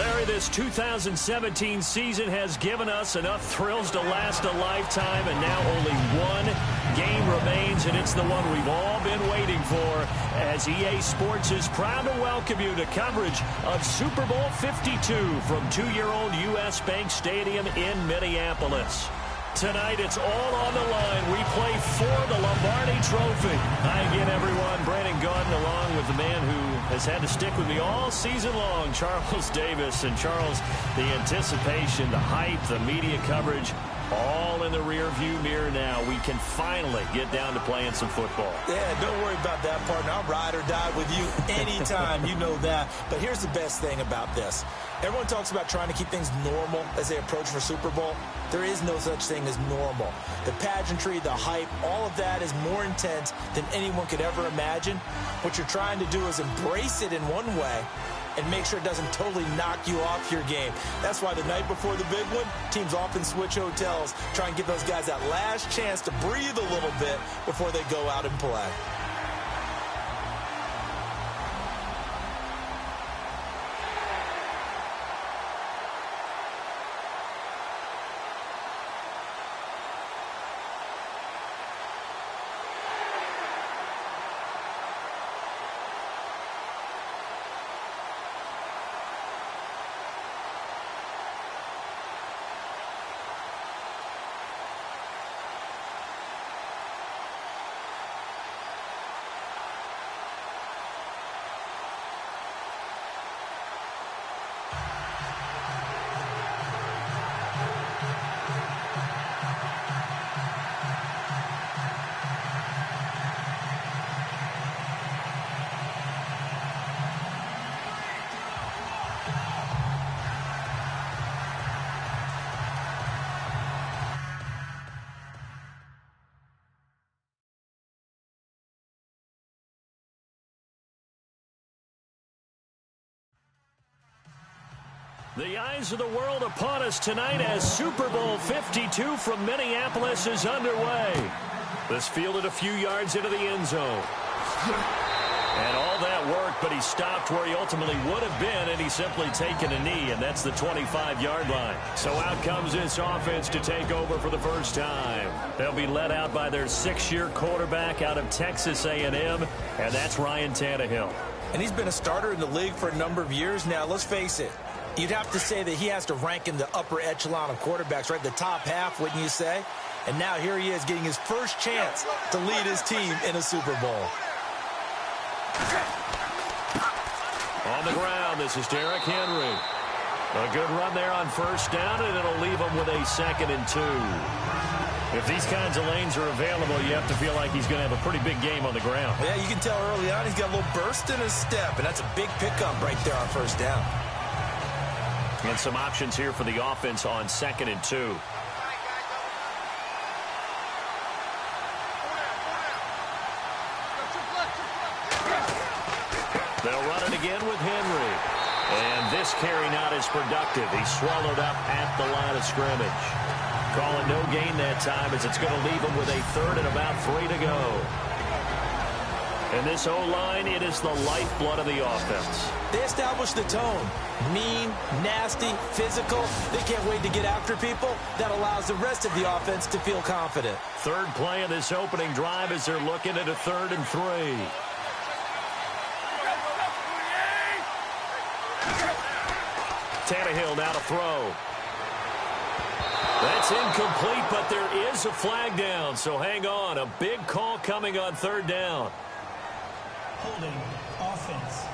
Larry, this 2017 season has given us enough thrills to last a lifetime, and now only one game remains, and it's the one we've all been waiting for, as EA Sports is proud to welcome you to coverage of Super Bowl 52 from 2-year-old U.S. Bank Stadium in Minneapolis. Tonight, it's all on the line. We play for the Lombardi Trophy. Hi again, everyone. Brandon Gaudin along with the man who has had to stick with me all season long, Charles Davis. And Charles, the anticipation, the hype, the media coverage, all in the rearview mirror now. We can finally get down to playing some football. Yeah, don't worry about that, partner. I'll ride or die with you anytime. You know that. But here's the best thing about this. Everyone talks about trying to keep things normal as they approach for Super Bowl. There is no such thing as normal. The pageantry, the hype, all of that is more intense than anyone could ever imagine. What you're trying to do is embrace it in one way and make sure it doesn't totally knock you off your game. That's why the night before the big one, teams often switch hotels, try and give those guys that last chance to breathe a little bit before they go out and play. The eyes of the world upon us tonight as Super Bowl 52 from Minneapolis is underway. This fielded a few yards into the end zone. And all that work, but he stopped where he ultimately would have been, and he's simply taken a knee, and that's the 25-yard line. So out comes this offense to take over for the first time. They'll be led out by their 6-year quarterback out of Texas A&M, and that's Ryan Tannehill. And he's been a starter in the league for a number of years now. Let's face it. You'd have to say that he has to rank in the upper echelon of quarterbacks, right? The top half, wouldn't you say? And now here he is getting his first chance to lead his team in a Super Bowl. On the ground, this is Derrick Henry. A good run there on first down, and it'll leave him with a 2nd and 2. If these kinds of lanes are available, you have to feel like he's going to have a pretty big game on the ground. Yeah, you can tell early on he's got a little burst in his step, and that's a big pickup right there on first down. And some options here for the offense on 2nd and 2. They'll run it again with Henry. And this carry not as productive. He's swallowed up at the line of scrimmage. Calling no gain that time as it's going to leave him with a 3rd and about 3 to go. And this O-line, it is the lifeblood of the offense. They establish the tone. Mean, nasty, physical. They can't wait to get after people. That allows the rest of the offense to feel confident. Third play of this opening drive as they're looking at a 3rd and 3. Tannehill now to throw. That's incomplete, but there is a flag down, so hang on. A big call coming on 3rd down. Holding offense.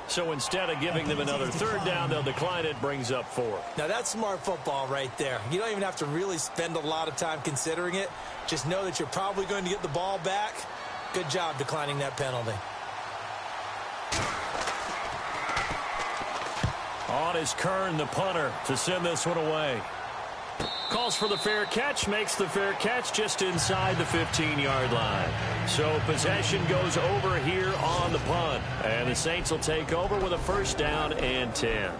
So instead of giving them another 3rd down, they'll decline it, brings up 4. Now that's smart football right there. You don't even have to really spend a lot of time considering it. Just know that you're probably going to get the ball back. Good job declining that penalty. On is Kern, the punter, to send this one away. Calls for the fair catch, makes the fair catch just inside the 15-yard line. So possession goes over here on the punt. And the Saints will take over with a 1st down and 10.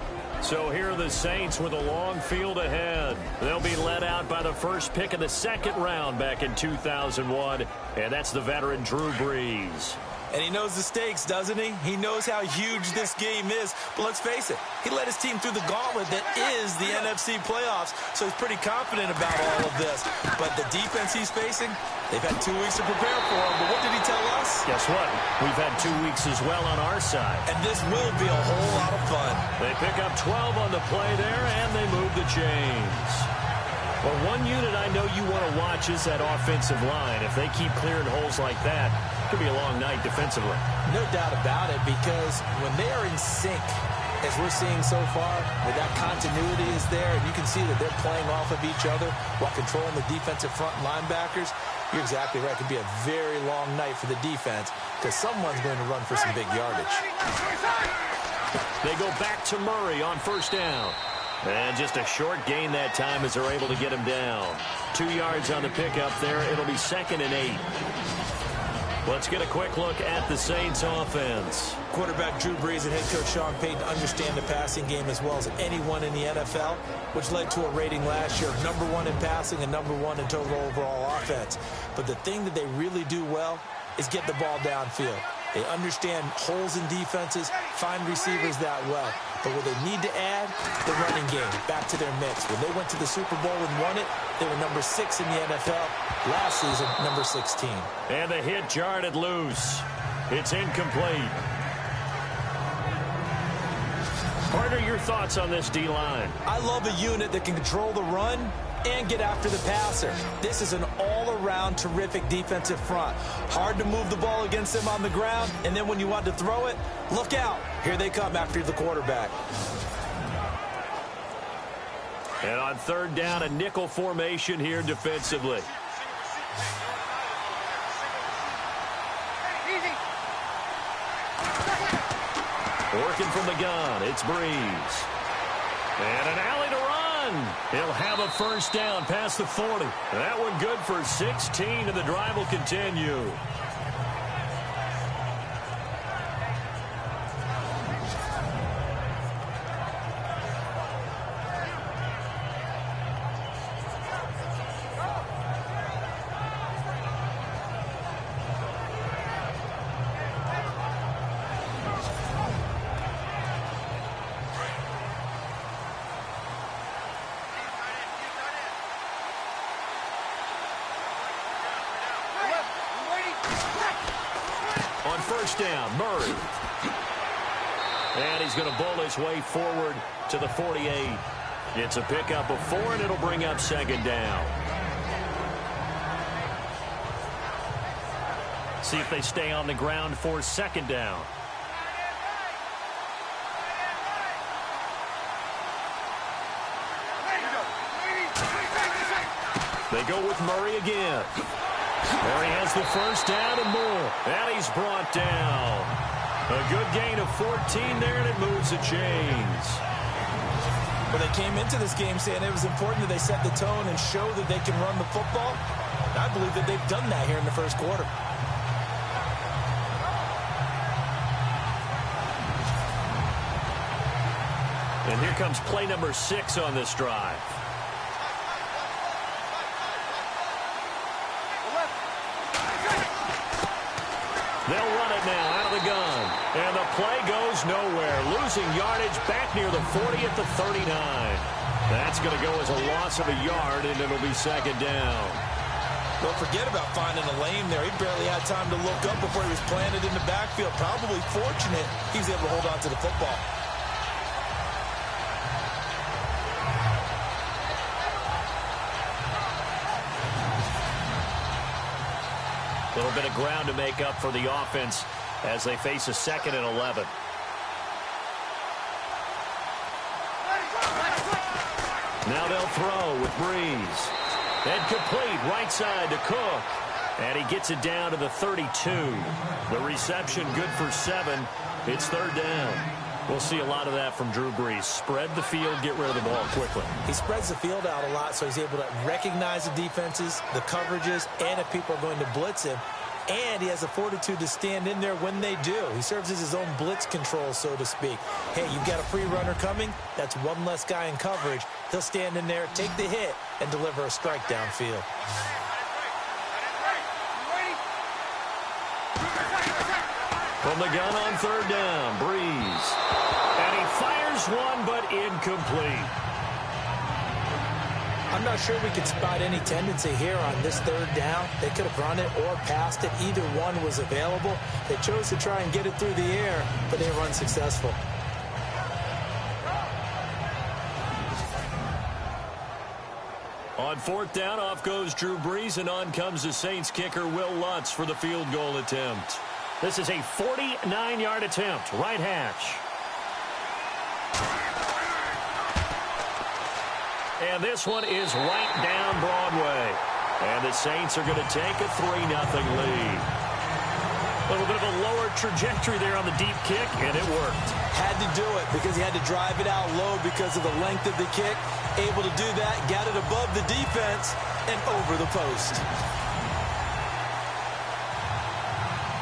So here are the Saints with a long field ahead. They'll be led out by the first pick of the 2nd round back in 2001. And that's the veteran Drew Brees. And he knows the stakes, doesn't he? He knows how huge this game is. But let's face it, he led his team through the gauntlet that is the NFC playoffs, so he's pretty confident about all of this. But the defense he's facing, they've had 2 weeks to prepare for him. But what did he tell us? Guess what? We've had 2 weeks as well on our side. And this will be a whole lot of fun. They pick up 12 on the play there, and they move the chains. Well, one unit I know you want to watch is that offensive line. If they keep clearing holes like that, it could be a long night defensively. No doubt about it, because when they are in sync, as we're seeing so far, where that continuity is there, and you can see that they're playing off of each other while controlling the defensive front linebackers, you're exactly right. It could be a very long night for the defense because someone's going to run for some big yardage. They go back to Murray on first down. And just a short gain that time as they're able to get him down. 2 yards on the pickup there. It'll be 2nd and 8. Let's get a quick look at the Saints offense. Quarterback Drew Brees and head coach Sean Payton understand the passing game as well as anyone in the NFL, which led to a rating last year of #1 in passing and #1 in total overall offense. But the thing that they really do well is get the ball downfield. They understand holes in defenses, find receivers that well. But what they need to add, the running game, back to their mix. When they went to the Super Bowl and won it, they were #6 in the NFL. Last season, #16. And the hit jarred it loose. It's incomplete. Partner, your thoughts on this D-line? I love a unit that can control the run and get after the passer. This is an all-around terrific defensive front. Hard to move the ball against them on the ground, and then when you want to throw it, look out. Here they come after the quarterback. And on 3rd down, a nickel formation here defensively. Working from the gun, it's Brees. And an alley to run. He'll have a first down past the 40. That one good for 16, and the drive will continue. On first down, Murray. And he's going to bowl his way forward to the 48. It's a pickup of 4, and it'll bring up 2nd down. See if they stay on the ground for 2nd down. They go with Murray again. Murray has the first down and more. And he's brought down. A good gain of 14 there, and it moves the chains. Well, they came into this game saying it was important that they set the tone and show that they can run the football. I believe that they've done that here in the first quarter. And here comes play number 6 on this drive. They'll run it now out of the gun. And the play goes nowhere. Losing yardage back near the 40 at the 39. That's going to go as a loss of a yard, and it'll be 2nd down. Don't forget about finding a lane there. He barely had time to look up before he was planted in the backfield. Probably fortunate he was able to hold on to the football. A little bit of ground to make up for the offense as they face a 2nd and 11. Now they'll throw with Brees. And complete right side to Cook. And he gets it down to the 32. The reception good for 7. It's 3rd down. We'll see a lot of that from Drew Brees. Spread the field, get rid of the ball quickly. He spreads the field out a lot, so he's able to recognize the defenses, the coverages, and if people are going to blitz him. And he has the fortitude to stand in there when they do. He serves as his own blitz control, so to speak. Hey, you've got a free runner coming. That's one less guy in coverage. He'll stand in there, take the hit, and deliver a strike downfield. From the gun on third down, Breeze. And he fires one, but incomplete. I'm not sure we could spot any tendency here on this third down. They could have run it or passed it. Either one was available. They chose to try and get it through the air, but they were unsuccessful. On fourth down, off goes Drew Brees, and on comes the Saints kicker, Will Lutz, for the field goal attempt. This is a 49-yard attempt, right hash. And this one is right down Broadway. And the Saints are going to take a 3-0 lead. A little bit of a lower trajectory there on the deep kick, and it worked. Had to do it because he had to drive it out low because of the length of the kick. Able to do that, got it above the defense and over the post.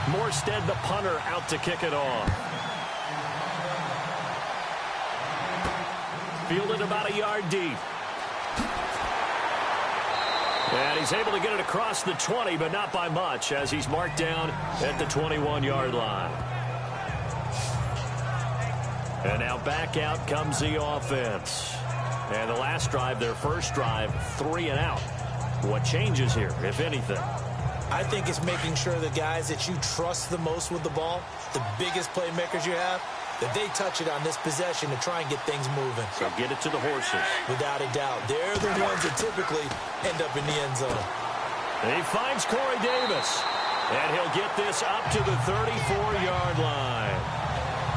Morstead, the punter, out to kick it off. Fielded about a yard deep. And he's able to get it across the 20, but not by much, as he's marked down at the 21-yard line. And now back out comes the offense. And the last drive, their first drive, 3 and out. What changes here, if anything? I think it's making sure the guys that you trust the most with the ball, the biggest playmakers you have, that they touch it on this possession to try and get things moving. So get it to the horses. Without a doubt. They're the ones that typically end up in the end zone. And he finds Corey Davis. And he'll get this up to the 34-yard line.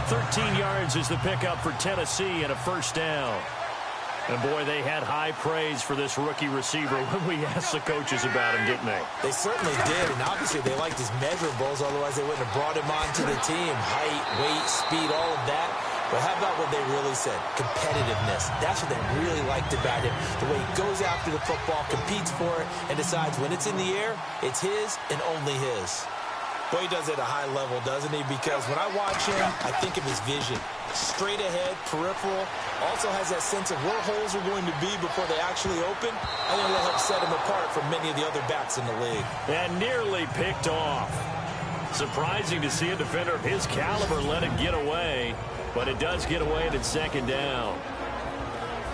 13 yards is the pickup for Tennessee and a first down. And, boy, they had high praise for this rookie receiver when we asked the coaches about him, didn't they? They certainly did, and obviously they liked his measurables, otherwise they wouldn't have brought him onto the team. Height, weight, speed, all of that. But how about what they really said? Competitiveness. That's what they really liked about him. The way he goes after the football, competes for it, and decides when it's in the air, it's his and only his. Boy, he does it at a high level, doesn't he? Because when I watch him, I think of his vision. Straight ahead, peripheral. Also has that sense of where holes are going to be before they actually open. I think that'll help set him apart from many of the other backs in the league. And nearly picked off. Surprising to see a defender of his caliber let it get away. But it does get away and it's second down.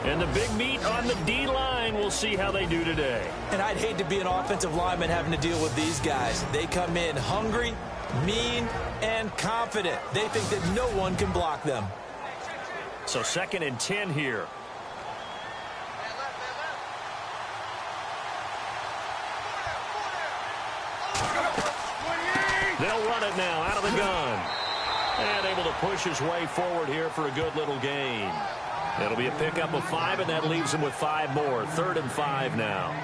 And the big meat on the D-line, we'll see how they do today. And I'd hate to be an offensive lineman having to deal with these guys. They come in hungry, mean, and confident. They think that no one can block them. So 2nd and 10 here. They'll run it now out of the gun. And able to push his way forward here for a good little gain. It'll be a pickup of 5, and that leaves him with 5 more. 3rd and 5 now.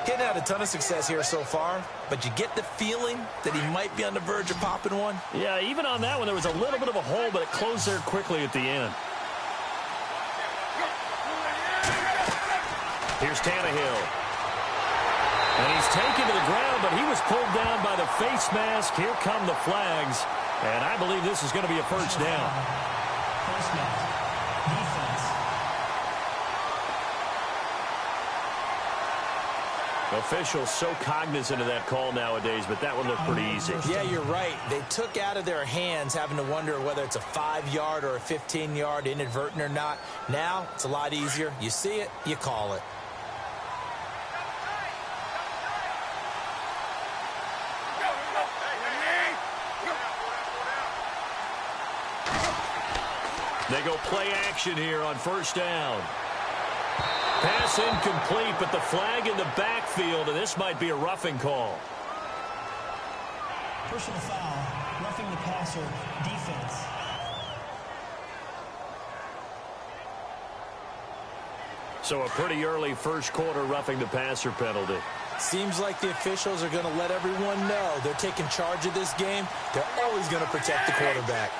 Getting out a ton of success here so far, but you get the feeling that he might be on the verge of popping one. Yeah, even on that one, there was a little bit of a hole, but it closed there quickly at the end. Here's Tannehill. And he's taken to the ground, but he was pulled down by the face mask. Here come the flags, and I believe this is going to be a first down. First down. Defense. Officials so cognizant of that call nowadays, but that would look pretty easy. Yeah, you're right. They took out of their hands having to wonder whether it's a 5-yard or a 15-yard inadvertent or not. Now, it's a lot easier. You see it, you call it. They go play action here on first down. Pass incomplete, but the flag in the backfield, and this might be a roughing call. Personal foul. Roughing the passer. Defense. So a pretty early first quarter roughing the passer penalty. Seems like the officials are going to let everyone know they're taking charge of this game. They're always going to protect the quarterback.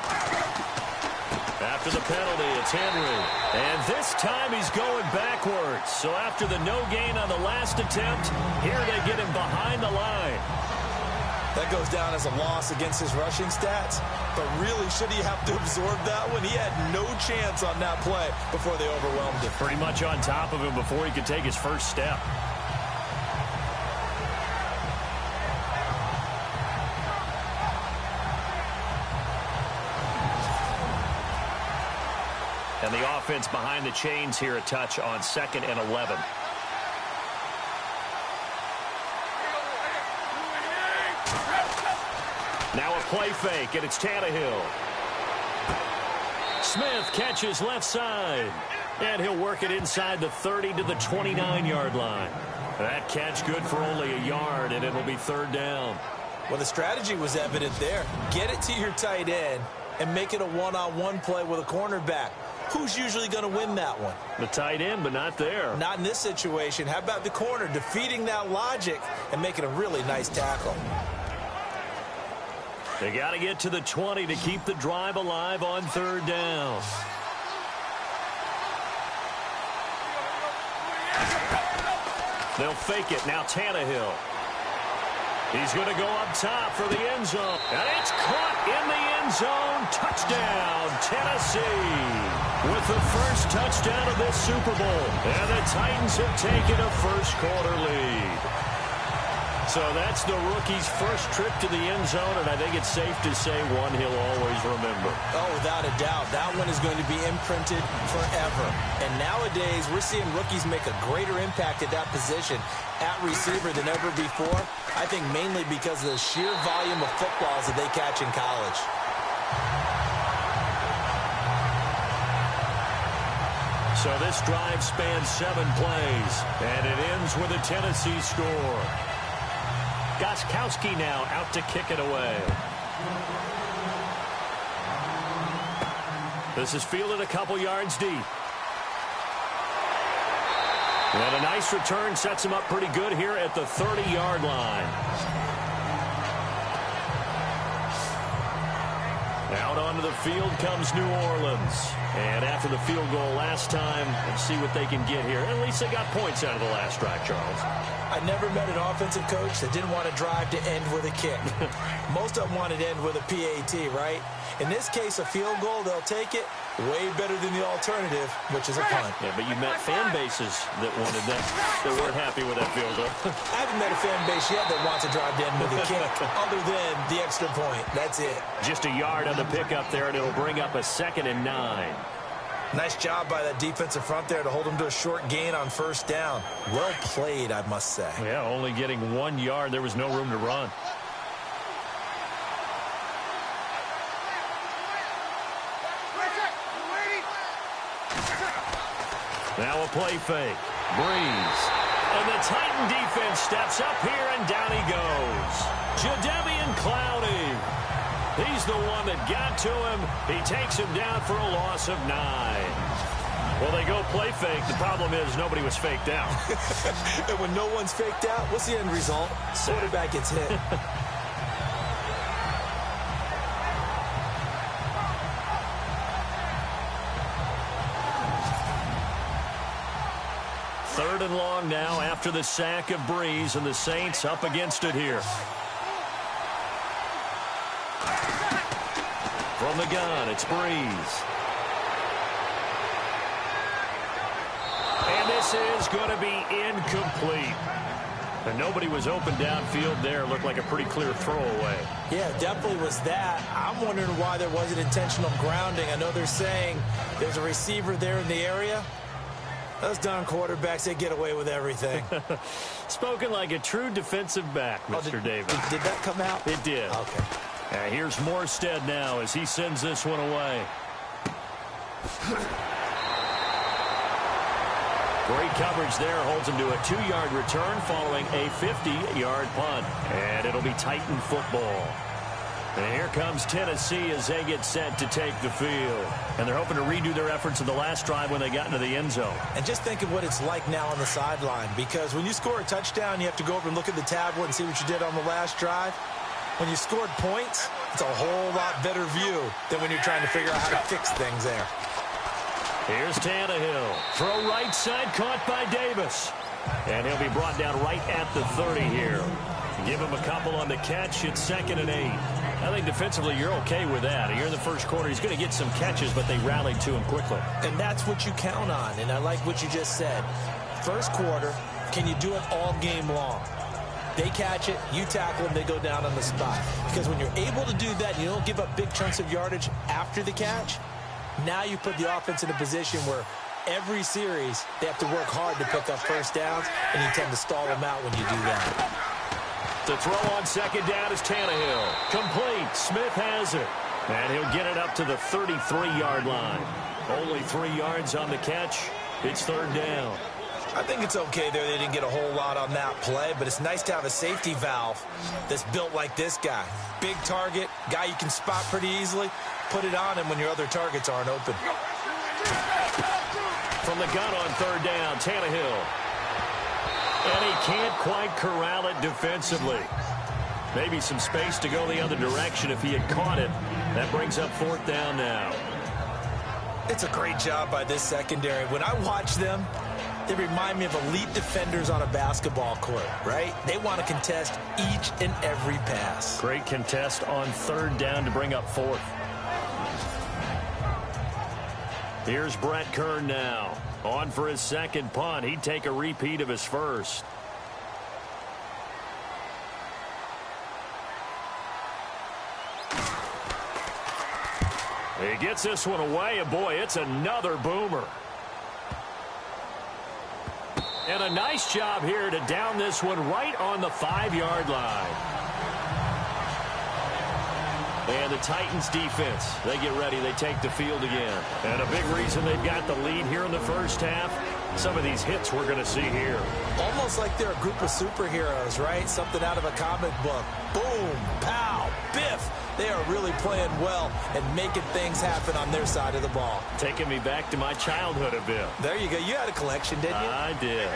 After the penalty, it's Henry. And this time he's going backwards. So after the no gain on the last attempt, here they get him behind the line. That goes down as a loss against his rushing stats. But really, should he have to absorb that one? He had no chance on that play before they overwhelmed him. Pretty much on top of him before he could take his first step. And the offense behind the chains here a touch on 2nd and 11. Now a play fake, and it's Tannehill. Smith catches left side. And he'll work it inside the 30 to the 29-yard line. That catch good for only a yard, and it'll be 3rd down. Well, the strategy was evident there. Get it to your tight end and make it a one-on-one play with a cornerback. Who's usually going to win that one? The tight end, but not there. Not in this situation. How about the corner defeating that logic and making a really nice tackle? They got to get to the 20 to keep the drive alive on 3rd down. They'll fake it. Now Tannehill. He's going to go up top for the end zone. And it's caught in the end zone. Touchdown, Tennessee. With the first touchdown of this Super Bowl. And the Titans have taken a first-quarter lead. So that's the rookie's first trip to the end zone, and I think it's safe to say one he'll always remember. Oh, without a doubt. That one is going to be imprinted forever. And nowadays, we're seeing rookies make a greater impact at that position at receiver than ever before. I think mainly because of the sheer volume of footballs that they catch in college. So this drive spans 7 plays, and it ends with a Tennessee score. Gostkowski now out to kick it away. This is fielded a couple yards deep. And a nice return sets him up pretty good here at the 30-yard line. Out onto the field comes New Orleans. And after the field goal last time, let's see what they can get here. At least they got points out of the last drive, Charles. I never met an offensive coach that didn't want to drive to end with a kick. Most of them wanted to end with a PAT, right? In this case, a field goal, they'll take it. Way better than the alternative, which is a punt. Yeah, but you met fan bases that wanted that, that weren't happy with that field goal. I haven't met a fan base yet that wants to drive to end with a kick, other than the extra point. That's it. Just a yard on the pickup there, and it'll bring up a 2nd and 9. Nice job by that defensive front there to hold him to a short gain on 1st down. Well played, I must say. Yeah, only getting 1 yard. There was no room to run. Now a play fake. Breeze. And the Titan defense steps up here, and down he goes. Jadeveon Clowney. He's the one that got to him. He takes him down for a loss of 9. Well, they go play fake. The problem is nobody was faked out. And when no one's faked out, what's the end result? Quarterback gets hit. Third and long now after the sack of Breeze, and the Saints up against it here. From the gun, it's Breeze. And this is going to be incomplete. And nobody was open downfield there. Looked like a pretty clear throwaway. Yeah, definitely was that. I'm wondering why there wasn't intentional grounding. I know they're saying there's a receiver there in the area. Those darn quarterbacks, they get away with everything. Spoken like a true defensive back, Mr. Davis. Did that come out? It did. Okay. Here's Morstead now as he sends this one away. Great coverage there. Holds him to a 2-yard return following a 50-yard punt. And it'll be Titan football. And here comes Tennessee as they get set to take the field. And they're hoping to redo their efforts in the last drive when they got into the end zone. And just think of what it's like now on the sideline. Because when you score a touchdown, you have to go over and look at the tablet and see what you did on the last drive. When you scored points, it's a whole lot better view than when you're trying to figure out how to fix things there. Here's Tannehill. Throw right side, caught by Davis. And he'll be brought down right at the 30 here. Give him a couple on the catch. It's 2nd and 8. I think defensively you're okay with that. You're in the first quarter. He's going to get some catches, but they rallied to him quickly. And that's what you count on. And I like what you just said. First quarter, can you do it all game long? They catch it, you tackle them, they go down on the spot. Because when you're able to do that, you don't give up big chunks of yardage after the catch, Now you put the offense in a position where every series they have to work hard to pick up first downs, and you tend to stall them out when you do that. The throw on second down is Tannehill. Complete. Smith has it. And he'll get it up to the 33-yard line. Only 3 yards on the catch. It's third down. I think it's okay there. They didn't get a whole lot on that play, but it's nice to have a safety valve that's built like this guy. Big target, guy you can spot pretty easily. Put it on him when your other targets aren't open. From the gun on third down, Tannehill. And he can't quite corral it defensively. Maybe some space to go the other direction if he had caught it. That brings up fourth down now. It's a great job by this secondary. When I watch them, they remind me of elite defenders on a basketball court, right? They want to contest each and every pass. Great contest on third down to bring up fourth. Here's Brett Kern now. On for his second punt. He'd take a repeat of his first. He gets this one away, and boy, it's another boomer. And a nice job here to down this one right on the 5-yard line. And the Titans defense, they get ready. They take the field again. And a big reason they've got the lead here in the first half, some of these hits we're going to see here. Almost like they're a group of superheroes, right? Something out of a comic book. Boom, pow, biff. They are really playing well and making things happen on their side of the ball. Taking me back to my childhood a bit. There you go. You had a collection, didn't you? I did.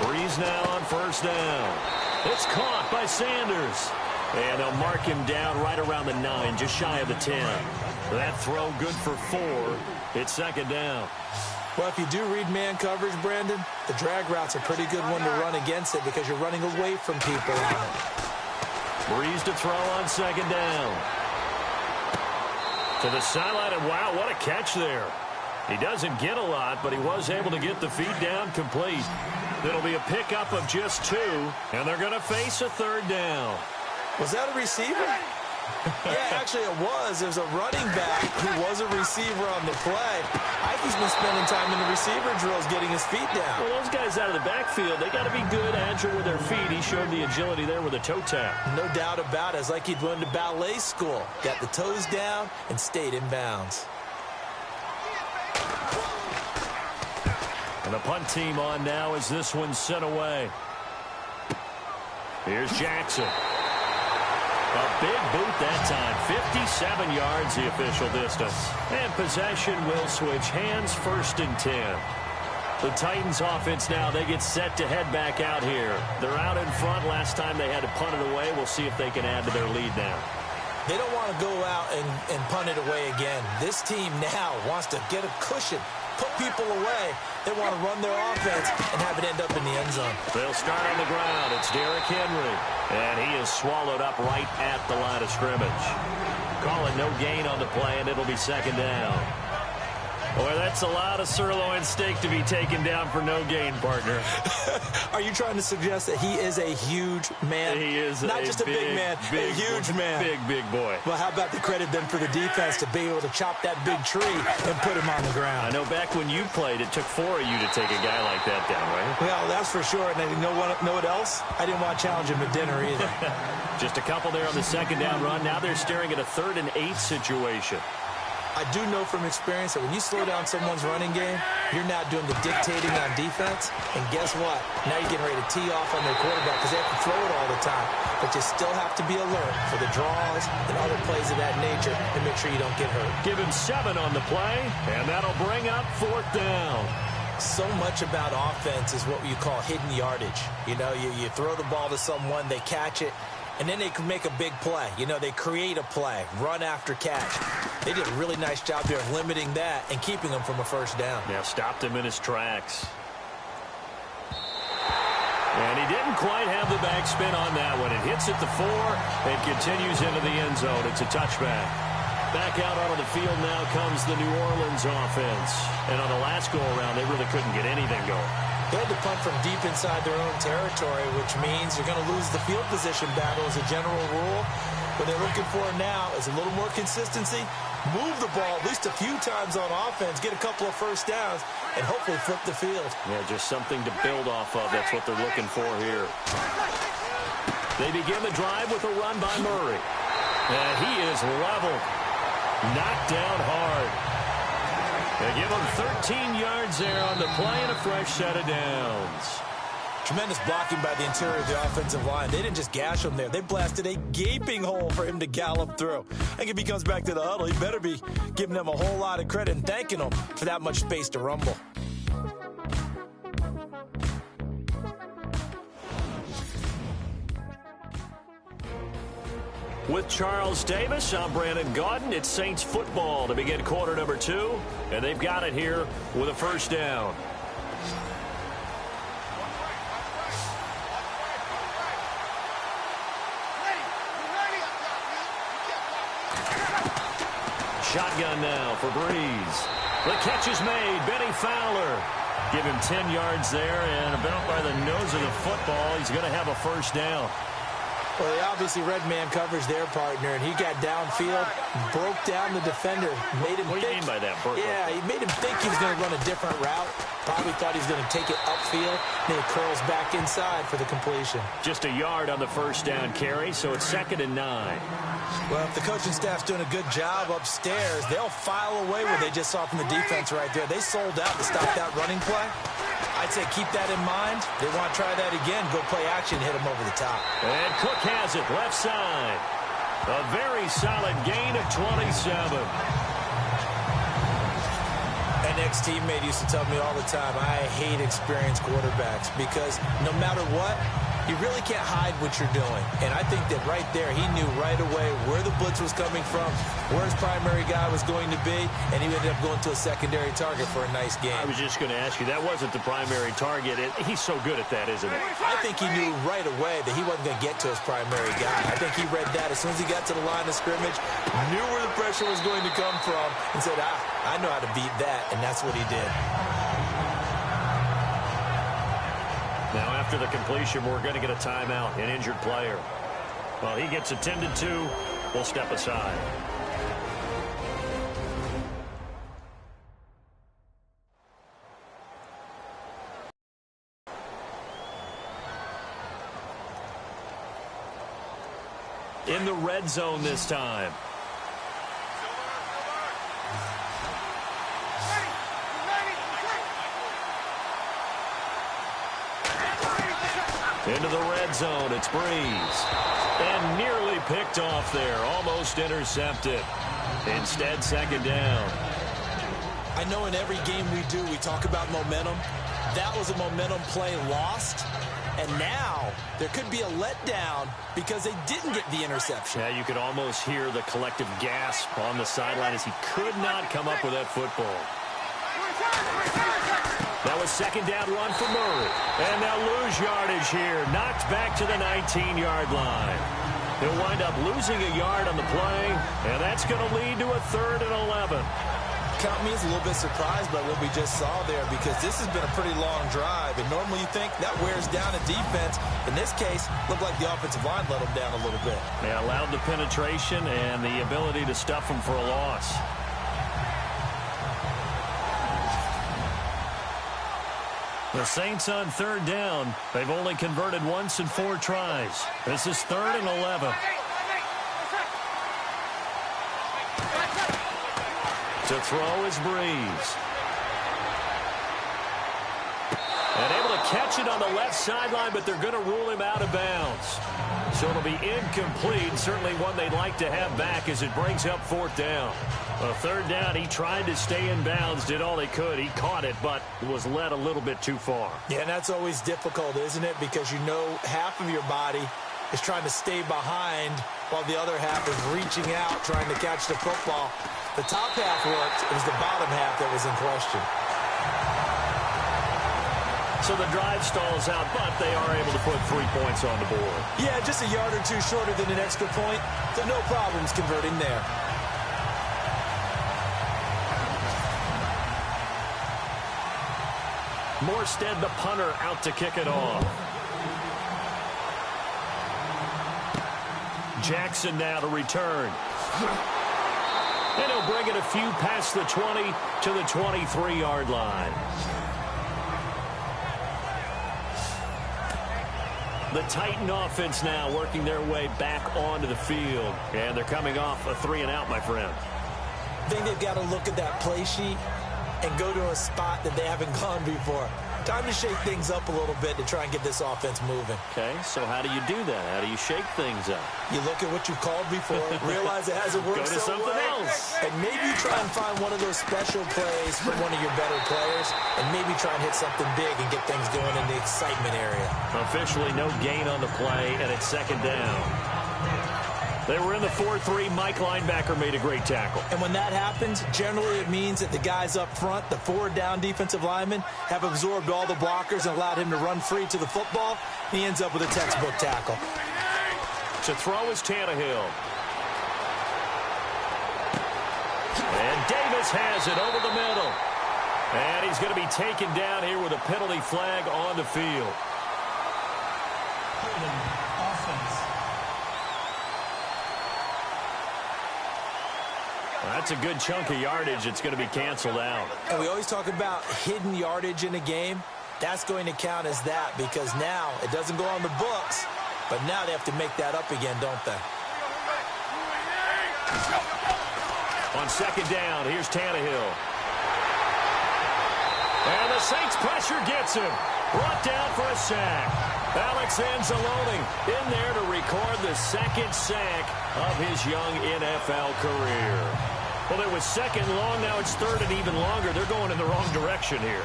Breeze now on first down. It's caught by Sanders. And they'll mark him down right around the 9, just shy of the 10. That throw good for 4. It's second down. Well, if you do read man coverage, Brandon, the drag route's a pretty good one to run against it because you're running away from people on it. Breeze to throw on second down. To the sideline, and wow, what a catch there. He doesn't get a lot, but he was able to get the feet down complete. It'll be a pickup of just 2, and they're going to face a third down. Was that a receiver? Yeah, actually it was. There's a running back who was a receiver on the play. Ike's been spending time in the receiver drills getting his feet down. Well, those guys out of the backfield, they got to be good, agile with their feet. He showed the agility there with a toe tap. No doubt about it. It's like he'd went to ballet school. Got the toes down and stayed in bounds. And the punt team on now as this one's sent away. Here's Jackson. A big boot that time. 57 yards the official distance. And possession will switch hands, first and 10. The Titans offense now, they get set to head back out here. They're out in front. Last time they had to punt it away. We'll see if they can add to their lead now. They don't want to go out and punt it away again. This team now wants to get a cushion, put people away. They want to run their offense and have it end up in the end zone. They'll start on the ground. It's Derrick Henry. And he is swallowed up right at the line of scrimmage. Call it no gain on the play, and it'll be second down. Boy, that's a lot of sirloin steak to be taken down for no gain, partner. Are you trying to suggest that he is a huge man? He is not just a big man, a huge man. Big boy. Well, how about the credit then for the defense to be able to chop that big tree and put him on the ground? I know back when you played, it took 4 of you to take a guy like that down, right? Well, that's for sure. And you know what else? I didn't want to challenge him at dinner either. Just a couple there on the second down run. Now they're staring at a 3rd and 8 situation. I do know from experience that when you slow down someone's running game, you're now doing the dictating on defense. And guess what? Now you're getting ready to tee off on their quarterback because they have to throw it all the time. But you still have to be alert for the draws and other plays of that nature to make sure you don't get hurt. Give him 7 on the play, and that'll bring up 4th down. So much about offense is what you call hidden yardage. You know, you throw the ball to someone, they catch it, and then they can make a big play. You know, they create a play, run after catch. They did a really nice job there of limiting that and keeping him from a first down. Yeah, stopped him in his tracks. And he didn't quite have the backspin on that one. It hits at the 4 and continues into the end zone. It's a touchback. Back out onto the field now comes the New Orleans offense. And on the last go-around, they really couldn't get anything going. They had to punt from deep inside their own territory, which means you're going to lose the field position battle as a general rule. What they're looking for now is a little more consistency, move the ball at least a few times on offense, get a couple of first downs, and hopefully flip the field. Yeah, just something to build off of. That's what they're looking for here. They begin the drive with a run by Murray. And he is leveled. Knocked down hard. They give him 13 yards there on the play and a fresh set of downs. Tremendous blocking by the interior of the offensive line. They didn't just gash him there. They blasted a gaping hole for him to gallop through. I think if he comes back to the huddle, he better be giving them a whole lot of credit and thanking them for that much space to rumble. With Charles Davis, I'm Brandon Gaudin. It's Saints football to begin quarter number 2, and they've got it here with a first down. Shotgun now for Breeze. The catch is made. Benny Fowler. Give him 10 yards there, and about by the nose of the football, he's going to have a first down. Well, they obviously red man coverage their partner, and he got downfield, broke down the defender, made him think. What do you mean by that, Burke? Yeah, he made him think he was going to run a different route. Probably thought he was going to take it upfield. Then he curls back inside for the completion. Just a yard on the first down carry, so it's 2nd and 9. Well, if the coaching staff's doing a good job upstairs, they'll file away what they just saw from the defense right there. They sold out to stop that running play. I'd say keep that in mind. They want to try that again. Go play action, hit them over the top. And Cook has it, left side. A very solid gain of 27. An ex-teammate used to tell me all the time, I hate experienced quarterbacks because no matter what, you really can't hide what you're doing. And I think that right there, he knew right away where the blitz was coming from, where his primary guy was going to be, and he ended up going to a secondary target for a nice game. I was just going to ask you, that wasn't the primary target. He's so good at that, isn't he? I think he knew right away that he wasn't going to get to his primary guy. I think he read that as soon as he got to the line of scrimmage, knew where the pressure was going to come from, and said, I know how to beat that, and that's what he did. Now, after the completion, we're going to get a timeout, an injured player. Well, he gets attended to. We'll step aside. In the red zone this time. Into the red zone, it's Breeze. And nearly picked off there, almost intercepted. Instead, 2nd down. I know in every game we do, we talk about momentum. That was a momentum play lost. And now there could be a letdown because they didn't get the interception. Yeah, you could almost hear the collective gasp on the sideline as he could not come up with that football. That was 2nd down run for Murray. And they'll lose yardage here. Knocked back to the 19-yard line. He'll wind up losing a yard on the play, and that's going to lead to a 3rd and 11. Count me as a little bit surprised by what we just saw there because this has been a pretty long drive, and normally you think that wears down a defense. In this case, looked like the offensive line let them down a little bit. They allowed the penetration and the ability to stuff them for a loss. The Saints on 3rd down. They've only converted once in 4 tries. This is 3rd and 11. To throw is Breeze. And able to catch it on the left sideline, but they're going to rule him out of bounds. So it'll be incomplete, certainly one they'd like to have back as it brings up 4th down. A 3rd down, he tried to stay in bounds, did all he could. He caught it, but was led a little bit too far. Yeah, and that's always difficult, isn't it? Because you know half of your body is trying to stay behind while the other half is reaching out, trying to catch the football. The top half worked. It was the bottom half that was in question. So the drive stalls out, but they are able to put 3 points on the board. Yeah, just a yard or two shorter than an extra point, so no problems converting there. Morstead, the punter, out to kick it off. Jackson now to return. And he'll bring it a few past the 20 to the 23-yard line. The Titan offense now working their way back onto the field. And they're coming off a 3-and-out, my friend. I think they've got to look at that play sheet and go to a spot that they haven't gone before. Time to shake things up a little bit to try and get this offense moving. Okay, so how do you do that? How do you shake things up? You look at what you called before, realize it hasn't worked Go to something else. and maybe try and find one of those special plays from one of your better players, and maybe try and hit something big and get things going in the excitement area. Officially no gain on the play, and it's second down. They were in the 4-3. Mike linebacker made a great tackle. And when that happens, generally it means that the guys up front, the forward down defensive linemen, have absorbed all the blockers and allowed him to run free to the football. He ends up with a textbook tackle. To throw is Tannehill. And Davis has it over the middle. And he's going to be taken down here with a penalty flag on the field. Offense. That's a good chunk of yardage. It's going to be canceled out. And we always talk about hidden yardage in a game. That's going to count as that because now it doesn't go on the books, but now they have to make that up again, don't they? On second down, here's Tannehill. And the Saints pressure gets him. Brought down for a sack. Alex Anzalone in there to record the second sack of his young NFL career. Well, it was second long. Now it's third and even longer. They're going in the wrong direction here.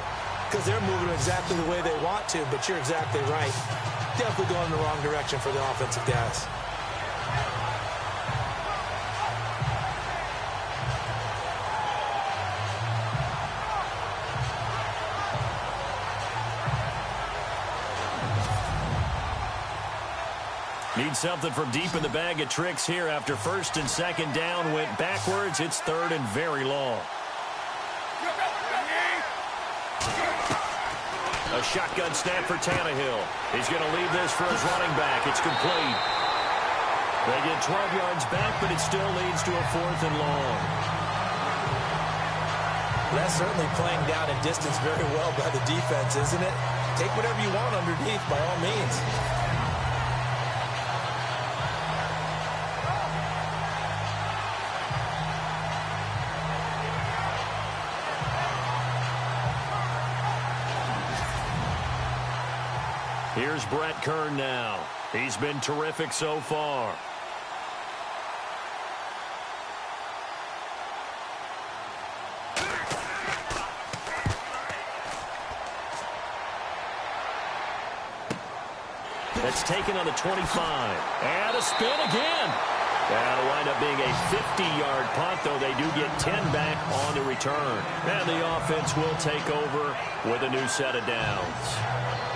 Because they're moving exactly the way they want to, but you're exactly right. Definitely going in the wrong direction for the offensive guys. Need something from deep in the bag of tricks here after first and second down went backwards. It's third and very long. A shotgun snap for Tannehill. He's going to leave this for his running back. It's complete. They get 12 yards back, but it still leads to a fourth and long. That's certainly playing down in distance very well by the defense, isn't it? Take whatever you want underneath by all means. Here's Brett Kern now. He's been terrific so far. That's taken on the 25. And a spin again. That'll wind up being a 50-yard punt, though they do get 10 back on the return. And the offense will take over with a new set of downs.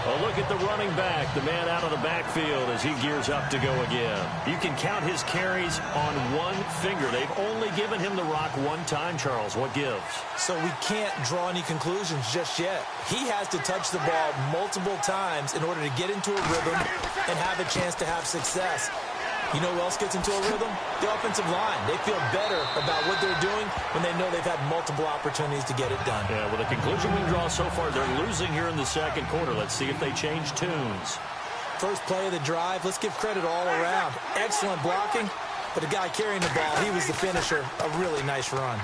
A look at the running back, the man out of the backfield as he gears up to go again. You can count his carries on one finger. They've only given him the rock one time, Charles. What gives? So we can't draw any conclusions just yet. He has to touch the ball multiple times in order to get into a rhythm and have a chance to have success. You know who else gets into a rhythm? The offensive line. They feel better about what they're doing when they know they've had multiple opportunities to get it done. Yeah, well, the conclusion we draw so far, they're losing here in the second quarter. Let's see if they change tunes. First play of the drive, let's give credit all around. Excellent blocking, but the guy carrying the ball, he was the finisher. A really nice run.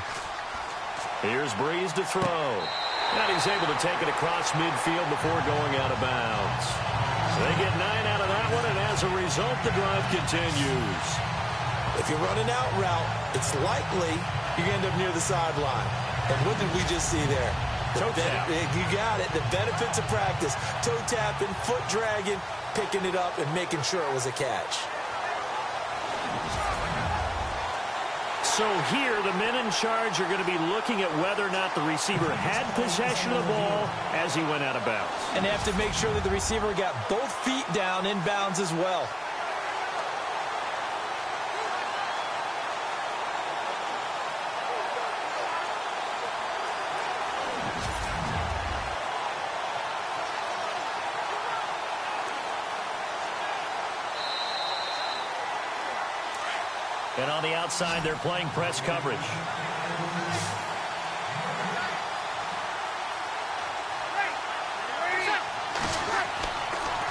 Here's Breeze to throw. And he's able to take it across midfield before going out of bounds. They get 9 out of that one, and as a result, the drive continues. If you run an out route, it's likely you end up near the sideline. And what did we just see there? Toe tap. You got it. The benefits of practice. Toe tapping, foot dragging, picking it up, and making sure it was a catch. So here, the men in charge are going to be looking at whether or not the receiver had possession of the ball as he went out of bounds. And they have to make sure that the receiver got both feet down in bounds as well. And on the outside, they're playing press coverage.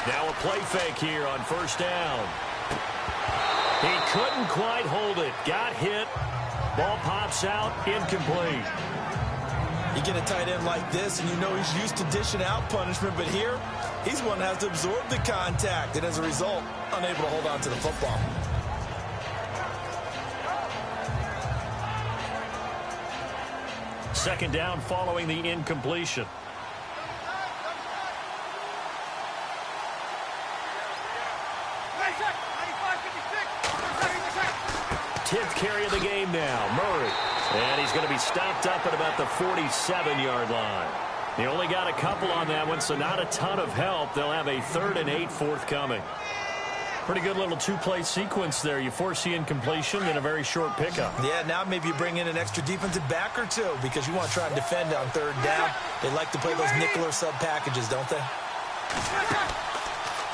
Now a play fake here on first down. He couldn't quite hold it. Got hit. Ball pops out. Incomplete. You get a tight end like this, and you know he's used to dishing out punishment, but here, he's one that has to absorb the contact, and as a result, unable to hold on to the football. Second down following the incompletion. Tenth carry of the game now, Murray. And he's going to be stopped up at about the 47-yard line. He only got a couple on that one, so not a ton of help. They'll have a 3rd and 8 forthcoming. Pretty good little two-play sequence there. You force the incompletion, then a very short pickup. Yeah, now maybe you bring in an extra defensive back or two because you want to try and defend on 3rd down. They like to play those nickel or sub packages, don't they?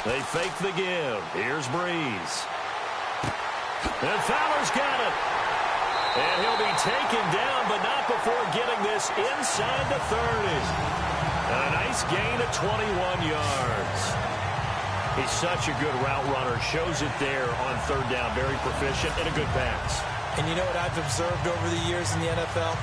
They fake the give. Here's Breeze. And Fowler's got it. And he'll be taken down, but not before getting this inside the 30. And a nice gain of 21 yards. He's such a good route runner. Shows it there on 3rd down. Very proficient and a good pass. And you know what I've observed over the years in the NFL?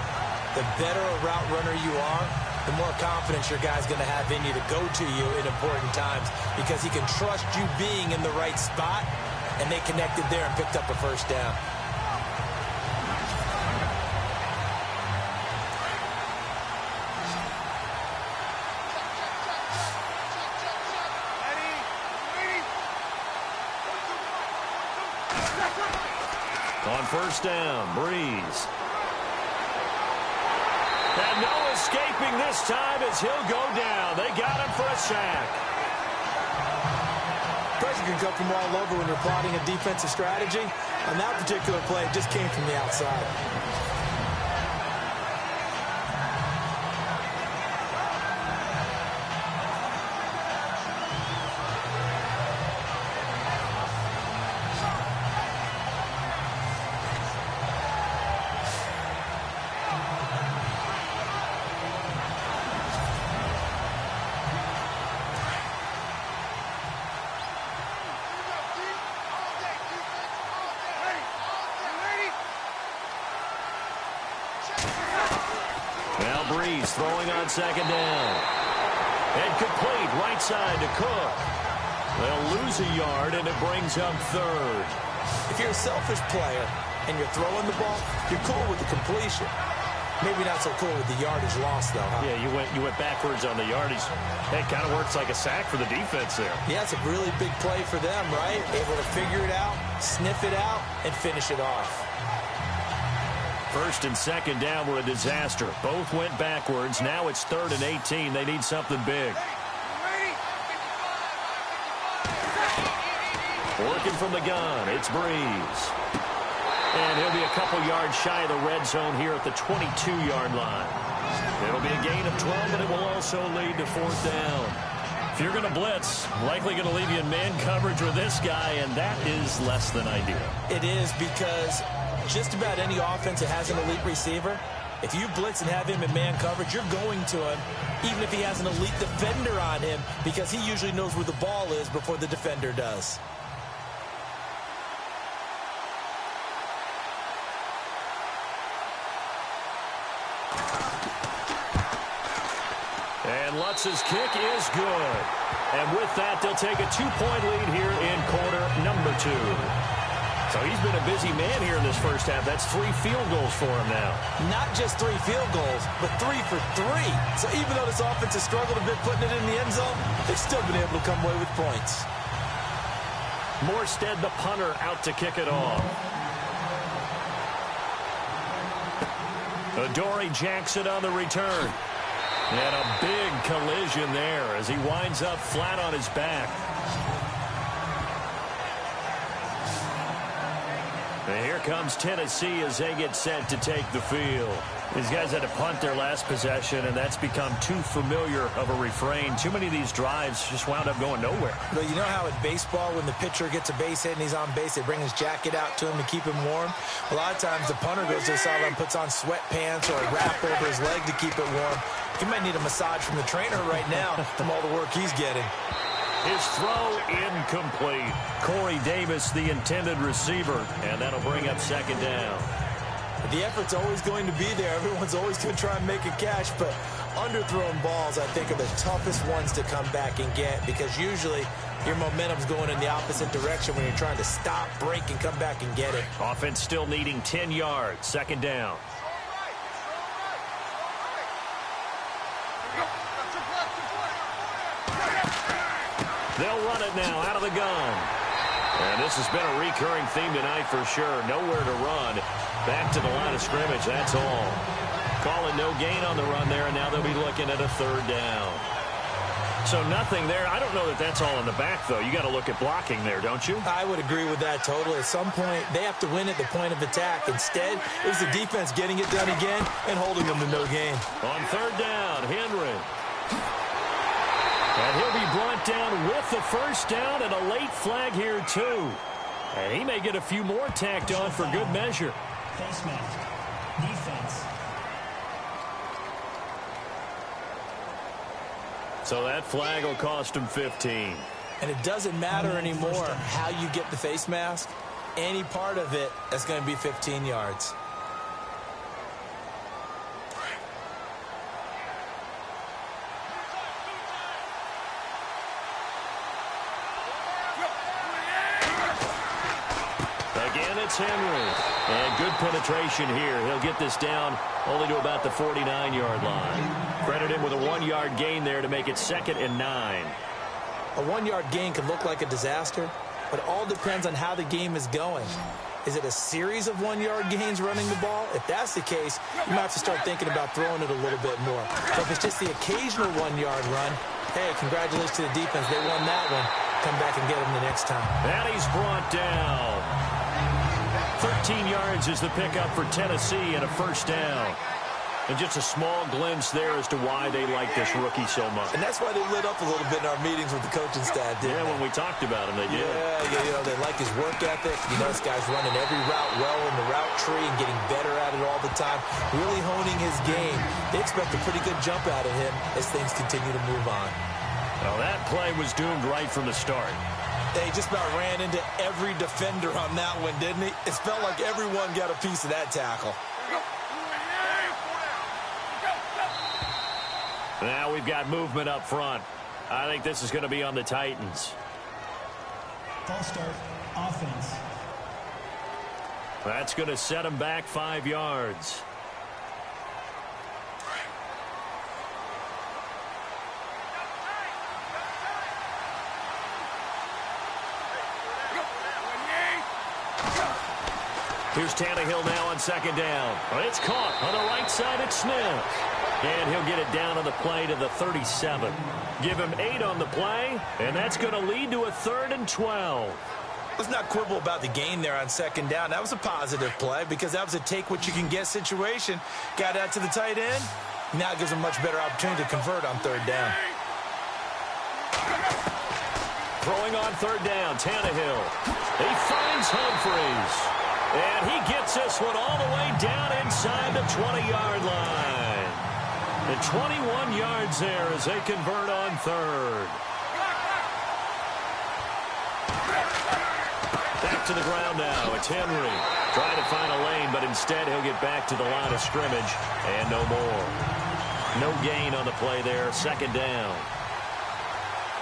The better a route runner you are, the more confidence your guy's going to have in you to go to you in important times because he can trust you being in the right spot, and they connected there and picked up a first down. On first down, Breeze. And no escaping this time as he'll go down. They got him for a sack. Pressure can come from all over when you're plotting a defensive strategy. On that particular play, it just came from the outside. Breeze throwing on second down. And complete right side to Cook. They'll lose a yard, and it brings up 3rd. If you're a selfish player and you're throwing the ball, you're cool with the completion. Maybe not so cool with the yardage loss, though, huh? Yeah, you went backwards on the yardage. It kind of works like a sack for the defense there. Yeah, it's a really big play for them, right? Able to figure it out, sniff it out, and finish it off. 1st and 2nd down were a disaster. Both went backwards. Now it's 3rd and 18. They need something big. Working from the gun, it's Breeze. And he'll be a couple yards shy of the red zone here at the 22-yard line. It'll be a gain of 12, but it will also lead to 4th down. If you're going to blitz, likely going to leave you in man coverage with this guy, and that is less than ideal. It is because just about any offense that has an elite receiver, if you blitz and have him in man coverage, you're going to him, even if he has an elite defender on him, because he usually knows where the ball is before the defender does. And Lutz's kick is good. And with that, they'll take a 2-point lead here in quarter number 2. So he's been a busy man here in this first half. That's 3 field goals for him now. Not just 3 field goals, but 3 for 3. So even though this offense has struggled a bit putting it in the end zone, they've still been able to come away with points. Morstead, the punter, out to kick it off. Adoree Jackson on the return. And a big collision there as he winds up flat on his back. And here comes Tennessee as they get set to take the field. These guys had to punt their last possession, and that's become too familiar of a refrain. Too many of these drives just wound up going nowhere. But you know how in baseball, when the pitcher gets a base hit and he's on base, they bring his jacket out to him to keep him warm? A lot of times the punter goes to the sideline and puts on sweatpants or a wrap over his leg to keep it warm. He might need a massage from the trainer right now from all the work he's getting. His throw incomplete. Corey Davis, the intended receiver, and that'll bring up second down. The effort's always going to be there. Everyone's always going to try and make a catch, but underthrown balls, I think, are the toughest ones to come back and get because usually your momentum's going in the opposite direction when you're trying to stop, break, and come back and get it. Offense still needing 10 yards. Second down. They'll run it now out of the gun. And this has been a recurring theme tonight for sure. Nowhere to run. Back to the line of scrimmage, that's all. Calling no gain on the run there, and now they'll be looking at a third down. So nothing there. I don't know that that's all in the back, though. You got to look at blocking there, don't you? I would agree with that totally. At some point, they have to win at the point of attack. Instead, it was the defense getting it done again and holding them to no gain. On third down, Henry. And he'll be brought down with the first down and a late flag here, too. And he may get a few more tacked on for good measure. Face mask. Defense. So that flag will cost him 15. And it doesn't matter anymore how you get the face mask. Any part of it, that's going to be 15 yards. Again, it's Henry. And good penetration here. He'll get this down only to about the 49-yard line. Credit him with a 1-yard gain there to make it 2nd and 9. A 1-yard gain can look like a disaster, but it all depends on how the game is going. Is it a series of 1-yard gains running the ball? If that's the case, you might have to start thinking about throwing it a little bit more. But if it's just the occasional 1-yard run, hey, congratulations to the defense. They won that one. Come back and get them the next time. And he's brought down. 13 yards is the pickup for Tennessee and a first down. And just a small glimpse there as to why they like this rookie so much. And that's why they lit up a little bit in our meetings with the coaching staff, didn't they? When we talked about him, they did. Yeah, you know, they like his work ethic. You know, this guy's running every route well in the route tree and getting better at it all the time, really honing his game. They expect a pretty good jump out of him as things continue to move on. Well, that play was doomed right from the start. They just about ran into every defender on that one, didn't he? It felt like everyone got a piece of that tackle. Now we've got movement up front. I think this is going to be on the Titans. False start. Offense. That's going to set them back 5 yards. Here's Tannehill now on second down. It's caught on the right side. It's Smith. And he'll get it down on the play to the 37. Give him 8 on the play, and that's going to lead to a 3rd and 12. Let's not quibble about the gain there on second down. That was a positive play because that was a take-what-you-can-get situation. Got out to the tight end. Now it gives him a much better opportunity to convert on third down. Throwing on third down, Tannehill. He finds Humphries. And he gets this one all the way down inside the 20-yard line. And 21 yards there as they convert on third. Back to the ground now. It's Henry trying to find a lane, but instead he'll get back to the line of scrimmage and no more. No gain on the play there. Second down.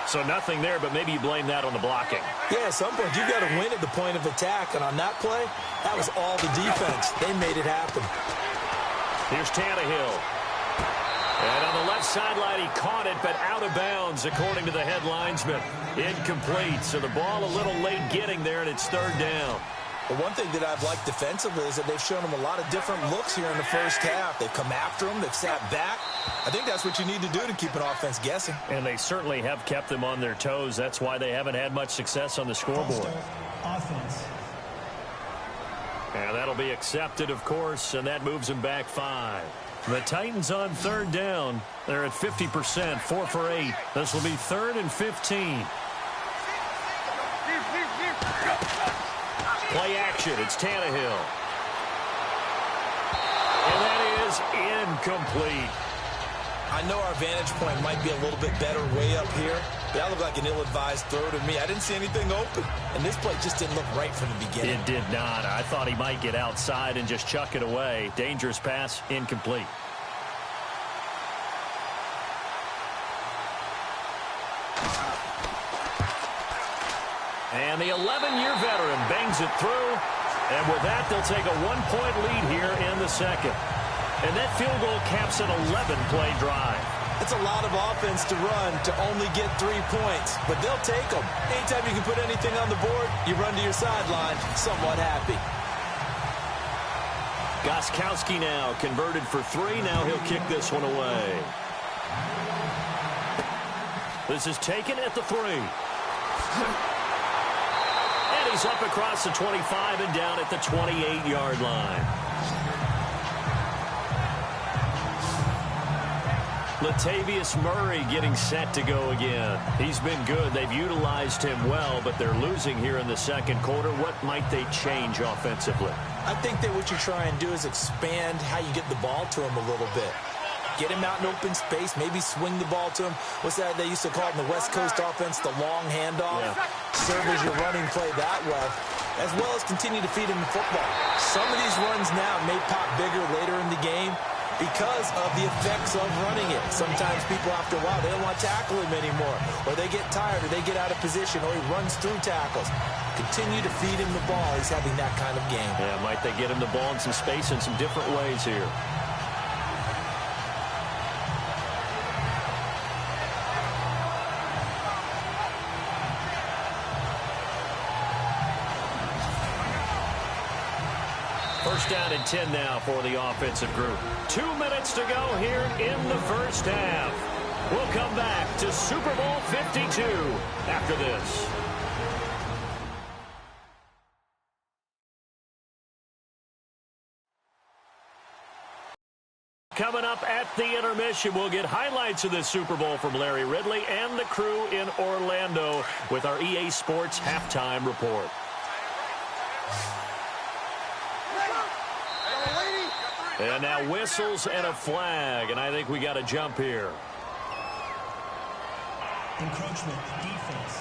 So nothing there, but maybe you blame that on the blocking. Yeah, at some point you got to win at the point of attack, and on that play, that was all the defense. They made it happen. Here's Tannehill. And on the left sideline, he caught it, but out of bounds, according to the head linesman. Incomplete, so the ball a little late getting there, and it's third down. But one thing that I've liked defensively is that they've shown him a lot of different looks here in the first half. They've come after him. They've sat back. I think that's what you need to do to keep an offense guessing. And they certainly have kept them on their toes. That's why they haven't had much success on the scoreboard. Offense. And that'll be accepted, of course, and that moves them back 5. The Titans on third down. They're at 50%, 4 for 8. This will be 3rd and 15. Play action. It's Tannehill. And that is incomplete. I know our vantage point might be a little bit better way up here, but that looked like an ill-advised throw to me. I didn't see anything open, and this play just didn't look right from the beginning. It did not. I thought he might get outside and just chuck it away. Dangerous pass, incomplete. And the 11-year veteran bangs it through, and with that, they'll take a 1-point lead here in the second. And that field goal caps an 11-play drive. It's a lot of offense to run to only get 3 points, but they'll take them. Anytime you can put anything on the board, you run to your sideline somewhat happy. Gostkowski now converted for 3. Now he'll kick this one away. This is taken at the 3. And he's up across the 25 and down at the 28-yard line. Latavius Murray getting set to go again. He's been good. They've utilized him well, but they're losing here in the second quarter. What might they change offensively? I think that what you try and do is expand how you get the ball to him a little bit. Get him out in open space, maybe swing the ball to him. What's that they used to call it in the West Coast offense, the long handoff? Yeah. Serve as your running play that way, as well as continue to feed him the football. Some of these runs now may pop bigger later in the game because of the effects of running it. Sometimes people, after a while, they don't want to tackle him anymore, or they get tired, or they get out of position, or he runs through tackles. Continue to feed him the ball. He's having that kind of game. Yeah, might they get him the ball in some space in some different ways here. First down and 10 now for the offensive group. 2 minutes to go here in the first half. We'll come back to Super Bowl 52 after this. Coming up at the intermission, we'll get highlights of this Super Bowl from Larry Ridley and the crew in Orlando with our EA Sports halftime report. And now whistles and a flag, and I think we got to jump here. Encroachment, defense.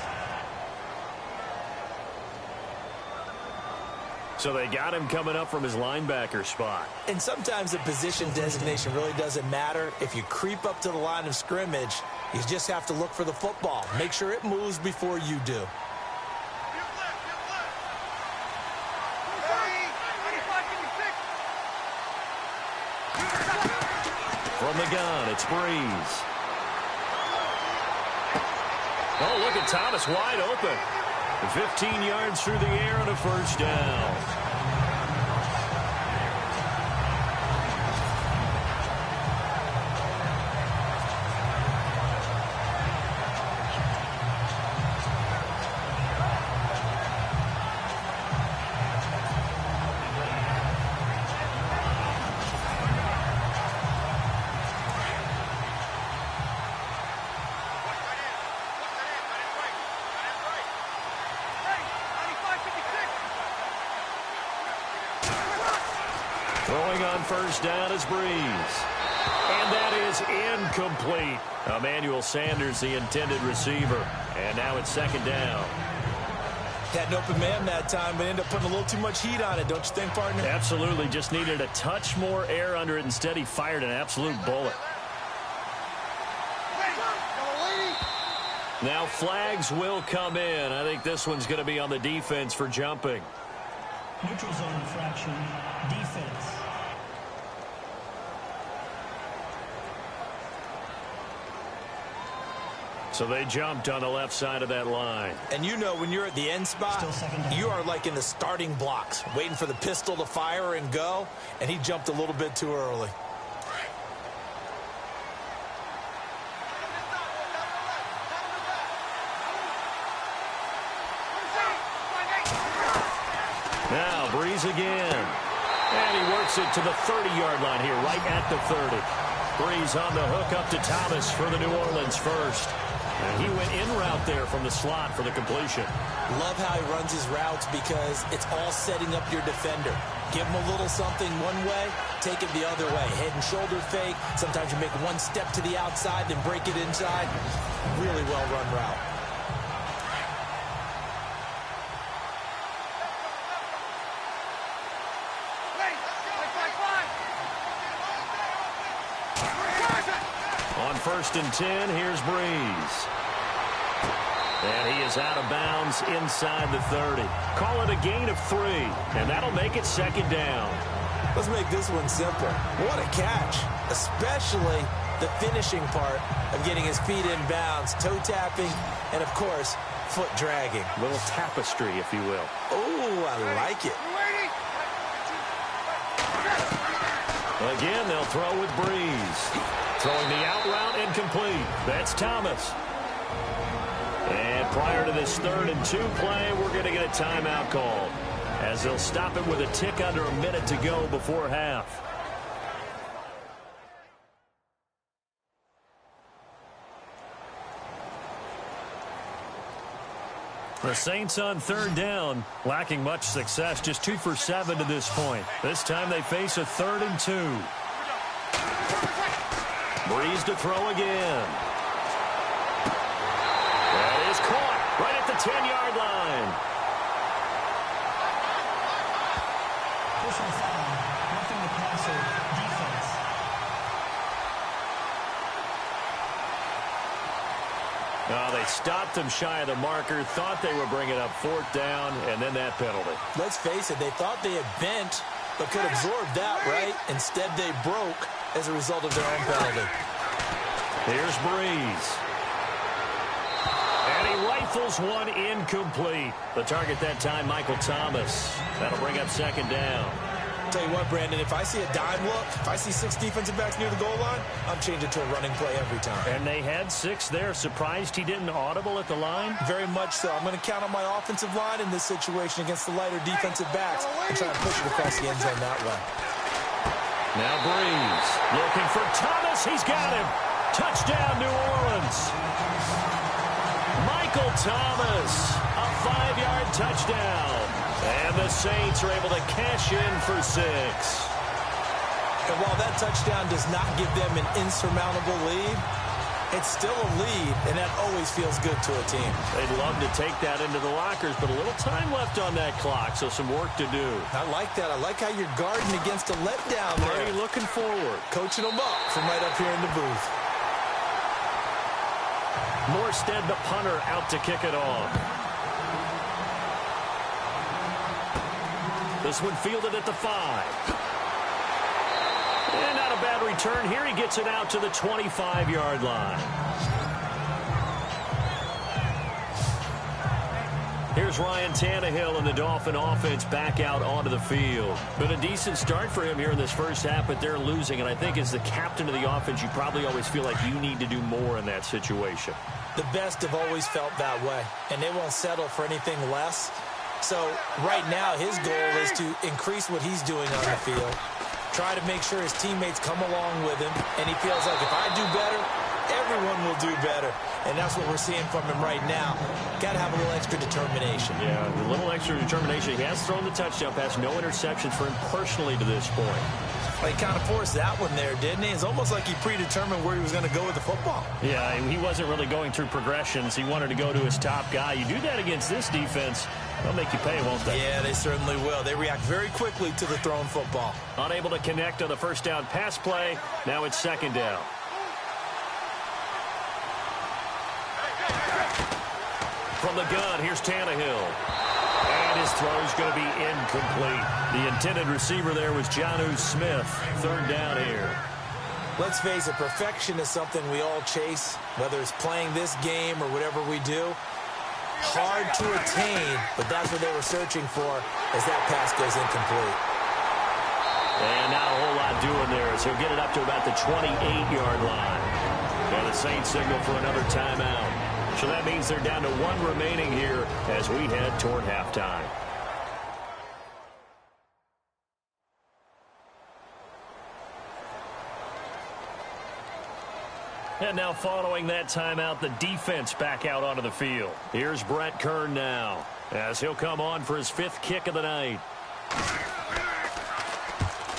So they got him coming up from his linebacker spot. And sometimes the position designation really doesn't matter. If you creep up to the line of scrimmage, you just have to look for the football. Make sure it moves before you do. From the gun, it's Breeze. Oh, look at Thomas wide open. 15 yards through the air and a first down. Throwing on first down is Breeze. And that is incomplete. Emmanuel Sanders, the intended receiver. And now it's second down. Had an open man that time, but ended up putting a little too much heat on it, don't you think, partner? Absolutely. Just needed a touch more air under it. Instead, he fired an absolute bullet. Now flags will come in. I think this one's going to be on the defense for jumping. Neutral zone infraction, defense. So they jumped on the left side of that line. And you know when you're at the end spot, you are like in the starting blocks, waiting for the pistol to fire and go, and he jumped a little bit too early. Now Breeze again. And he works it to the 30-yard line here, right at the 30. Breeze on the hook up to Thomas for the New Orleans first. And he went in route there from the slot for the completion. Love how he runs his routes because it's all setting up your defender. Give him a little something one way, take it the other way. Head and shoulder fake. Sometimes you make one step to the outside, then break it inside. Really well-run route. On 1st and 10, here's Breeze. And he is out of bounds inside the 30. Call it a gain of 3, and that'll make it 2nd down. Let's make this one simple. What a catch, especially the finishing part of getting his feet in bounds, toe tapping, and, of course, foot dragging. A little tapestry, if you will. Oh, I like it. Again, they'll throw with Breeze. Throwing the out route incomplete. That's Thomas. And prior to this 3rd and 2 play, we're going to get a timeout call, as they'll stop it with a tick under a minute to go before half. The Saints on 3rd down, lacking much success, just 2 for 7 to this point. This time they face a 3rd and 2. Breeze to throw again. That is caught right at the 10-yard line. Personal foul, roughing the passer, defense. They stopped him shy of the marker, thought they were bringing up 4th down, and then that penalty. Let's face it, they thought they had bent, but could absorb that, right? Instead, they broke as a result of their own penalty. Here's Breeze. And he rifles one incomplete. The target that time, Michael Thomas. That'll bring up 2nd down. Tell you what, Brandon, if I see a dime look, if I see 6 defensive backs near the goal line, I'm changing to a running play every time. And they had 6 there. Surprised he didn't audible at the line? Very much so. I'm going to count on my offensive line in this situation against the lighter defensive backs and try and push it across the end zone that way. Now Breeze looking for Thomas. He's got him. Touchdown, New Orleans. Michael Thomas, a 5-yard touchdown. And the Saints are able to cash in for 6. And while that touchdown does not give them an insurmountable lead, it's still a lead, and that always feels good to a team. They'd love to take that into the lockers, but a little time left on that clock, so some work to do. I like that. I like how you're guarding against a letdown there. Already looking forward. Coaching them up from right up here in the booth. Morstead, the punter, out to kick it off. This one fielded at the 5. And not a bad return here. He gets it out to the 25-yard line. Here's Ryan Tannehill and the Dolphin offense back out onto the field. Been a decent start for him here in this first half, but they're losing. And I think as the captain of the offense, you probably always feel like you need to do more in that situation. The best have always felt that way, and they won't settle for anything less. So right now his goal is to increase what he's doing on the field, try to make sure his teammates come along with him, and he feels like if I do better, everyone will do better. And that's what we're seeing from him right now. Got to have a little extra determination. Yeah, a little extra determination. He has thrown the touchdown pass, no interceptions for him personally to this point. He kind of forced that one there, didn't he? It's almost like he predetermined where he was going to go with the football. Yeah, he wasn't really going through progressions. He wanted to go to his top guy. You do that against this defense, they'll make you pay, won't they? Yeah, they certainly will. They react very quickly to the thrown football. Unable to connect on the first down pass play. Now it's 2nd down. From the gun, here's Tannehill. And his throw is going to be incomplete. The intended receiver there was Jonnu Smith. 3rd down here. Let's face it, perfection is something we all chase, whether it's playing this game or whatever we do. Hard to attain, but that's what they were searching for as that pass goes incomplete. And not a whole lot doing there as he'll get it up to about the 28-yard line. And the Saints signal for another timeout. So that means they're down to 1 remaining here as we head toward halftime. And now following that timeout, the defense back out onto the field. Here's Brett Kern now as he'll come on for his 5th kick of the night.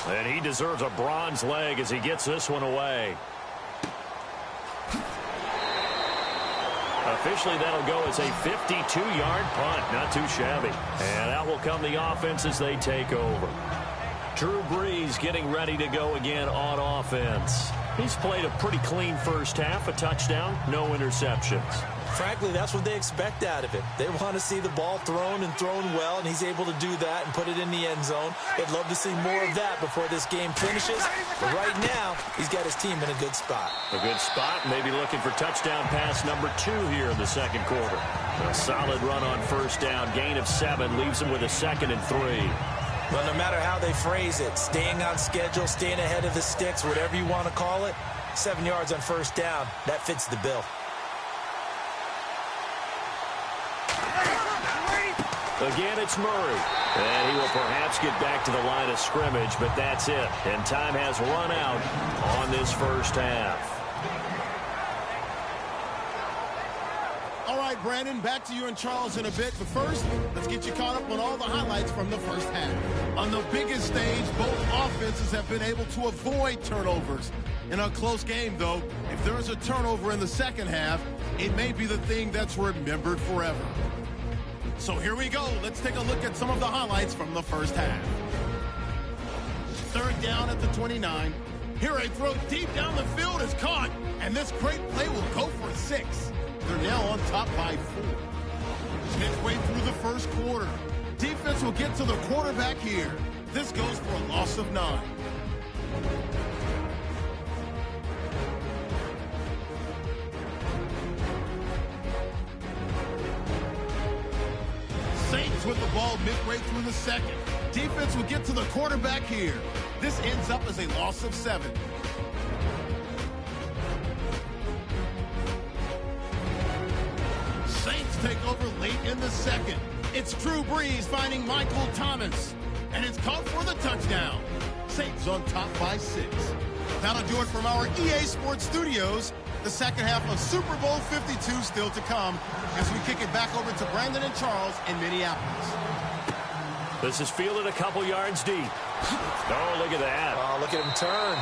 And he deserves a bronze leg as he gets this one away. Officially, that'll go as a 52-yard punt. Not too shabby. And out will come the offense as they take over. Drew Brees getting ready to go again on offense. He's played a pretty clean first half, a touchdown, no interceptions. Frankly, that's what they expect out of him. They want to see the ball thrown and thrown well, and he's able to do that and put it in the end zone. They'd love to see more of that before this game finishes. But right now, he's got his team in a good spot. A good spot, maybe looking for touchdown pass number 2 here in the second quarter. A solid run on first down, gain of 7, leaves him with a 2nd and 3. Well, no matter how they phrase it, staying on schedule, staying ahead of the sticks, whatever you want to call it, 7 yards on first down, that fits the bill. Again, it's Murray. And he will perhaps get back to the line of scrimmage, but that's it. And time has run out on this first half. All right, Brandon, back to you and Charles in a bit. But first, let's get you caught up on all the highlights from the first half. On the biggest stage, both offenses have been able to avoid turnovers. In a close game, though, if there is a turnover in the second half, it may be the thing that's remembered forever. So here we go. Let's take a look at some of the highlights from the first half. 3rd down at the 29. Here a throw deep down the field is caught, and this great play will go for 6. They're now on top by 4. Midway through the first quarter, defense will get to the quarterback here. This goes for a loss of 9. Saints with the ball midway through the second. Defense will get to the quarterback here. This ends up as a loss of 7. Saints take over late in the second. It's Drew Brees finding Michael Thomas. And it's caught for the touchdown. Saints on top by 6. That'll do it from our EA Sports Studios. The second half of Super Bowl 52 still to come as we kick it back over to Brandon and Charles in Minneapolis. This is fielded a couple yards deep. Oh, look at that. Oh, look at him turn.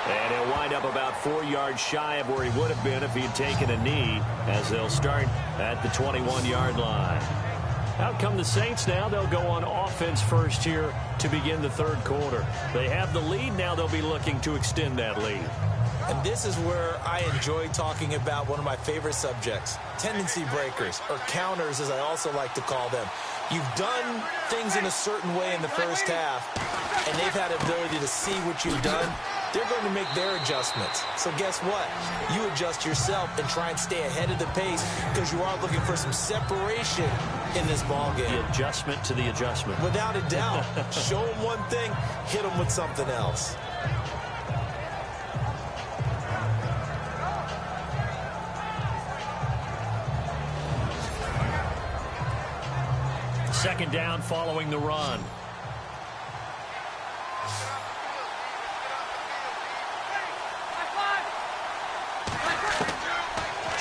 And he'll wind up about 4 yards shy of where he would have been if he had taken a knee, as they'll start at the 21-yard line. Out come the Saints now. They'll go on offense first here to begin the third quarter. They have the lead. Now they'll be looking to extend that lead. And this is where I enjoy talking about one of my favorite subjects, tendency breakers, or counters as I also like to call them. You've done things in a certain way in the first half, and they've had the ability to see what you've done. They're going to make their adjustments. So guess what? You adjust yourself and try and stay ahead of the pace because you are looking for some separation in this ball game. The adjustment to the adjustment. Without a doubt. Show them one thing, hit them with something else. Second down following the run.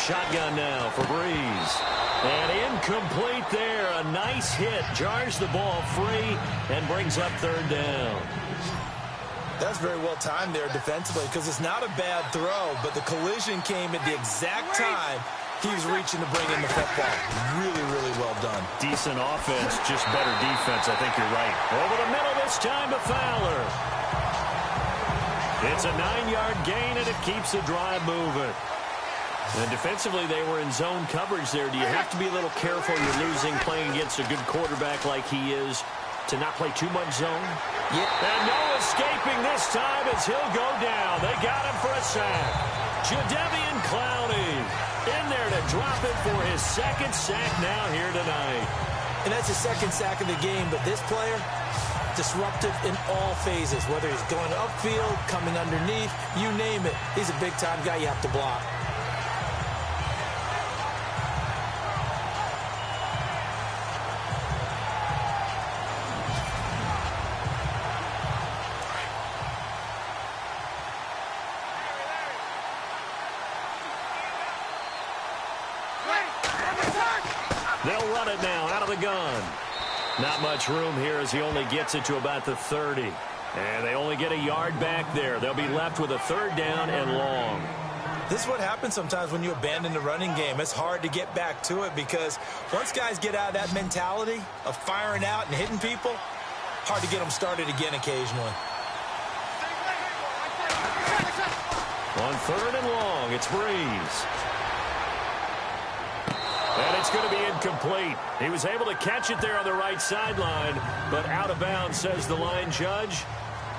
Shotgun now for Brees. And incomplete there. A nice hit. Jars the ball free and brings up third down. That's very well timed there defensively because it's not a bad throw, but the collision came at the exact time he was reaching to bring in the football. Really, really well done. Decent offense, just better defense. I think you're right. Over the middle this time to Fowler. It's a 9-yard gain, and it keeps the drive moving. And defensively, they were in zone coverage there. Do you have to be a little careful? You're losing playing against a good quarterback like he is to not play too much zone? Yeah. And no escaping this time as he'll go down. They got him for a sack. Jadeveon Clowney in there to drop it for his second sack now here tonight. And that's his second sack of the game, but this player, disruptive in all phases, whether he's going upfield, coming underneath, you name it. He's a big-time guy you have to block. They'll run it now out of the gun. Not much room here as he only gets it to about the 30. And they only get a yard back there. They'll be left with a 3rd down and long. This is what happens sometimes when you abandon the running game. It's hard to get back to it because once guys get out of that mentality of firing out and hitting people, hard to get them started again occasionally. On 3rd and long, it's Breeze. And it's going to be incomplete. He was able to catch it there on the right sideline, but out of bounds, says the line judge.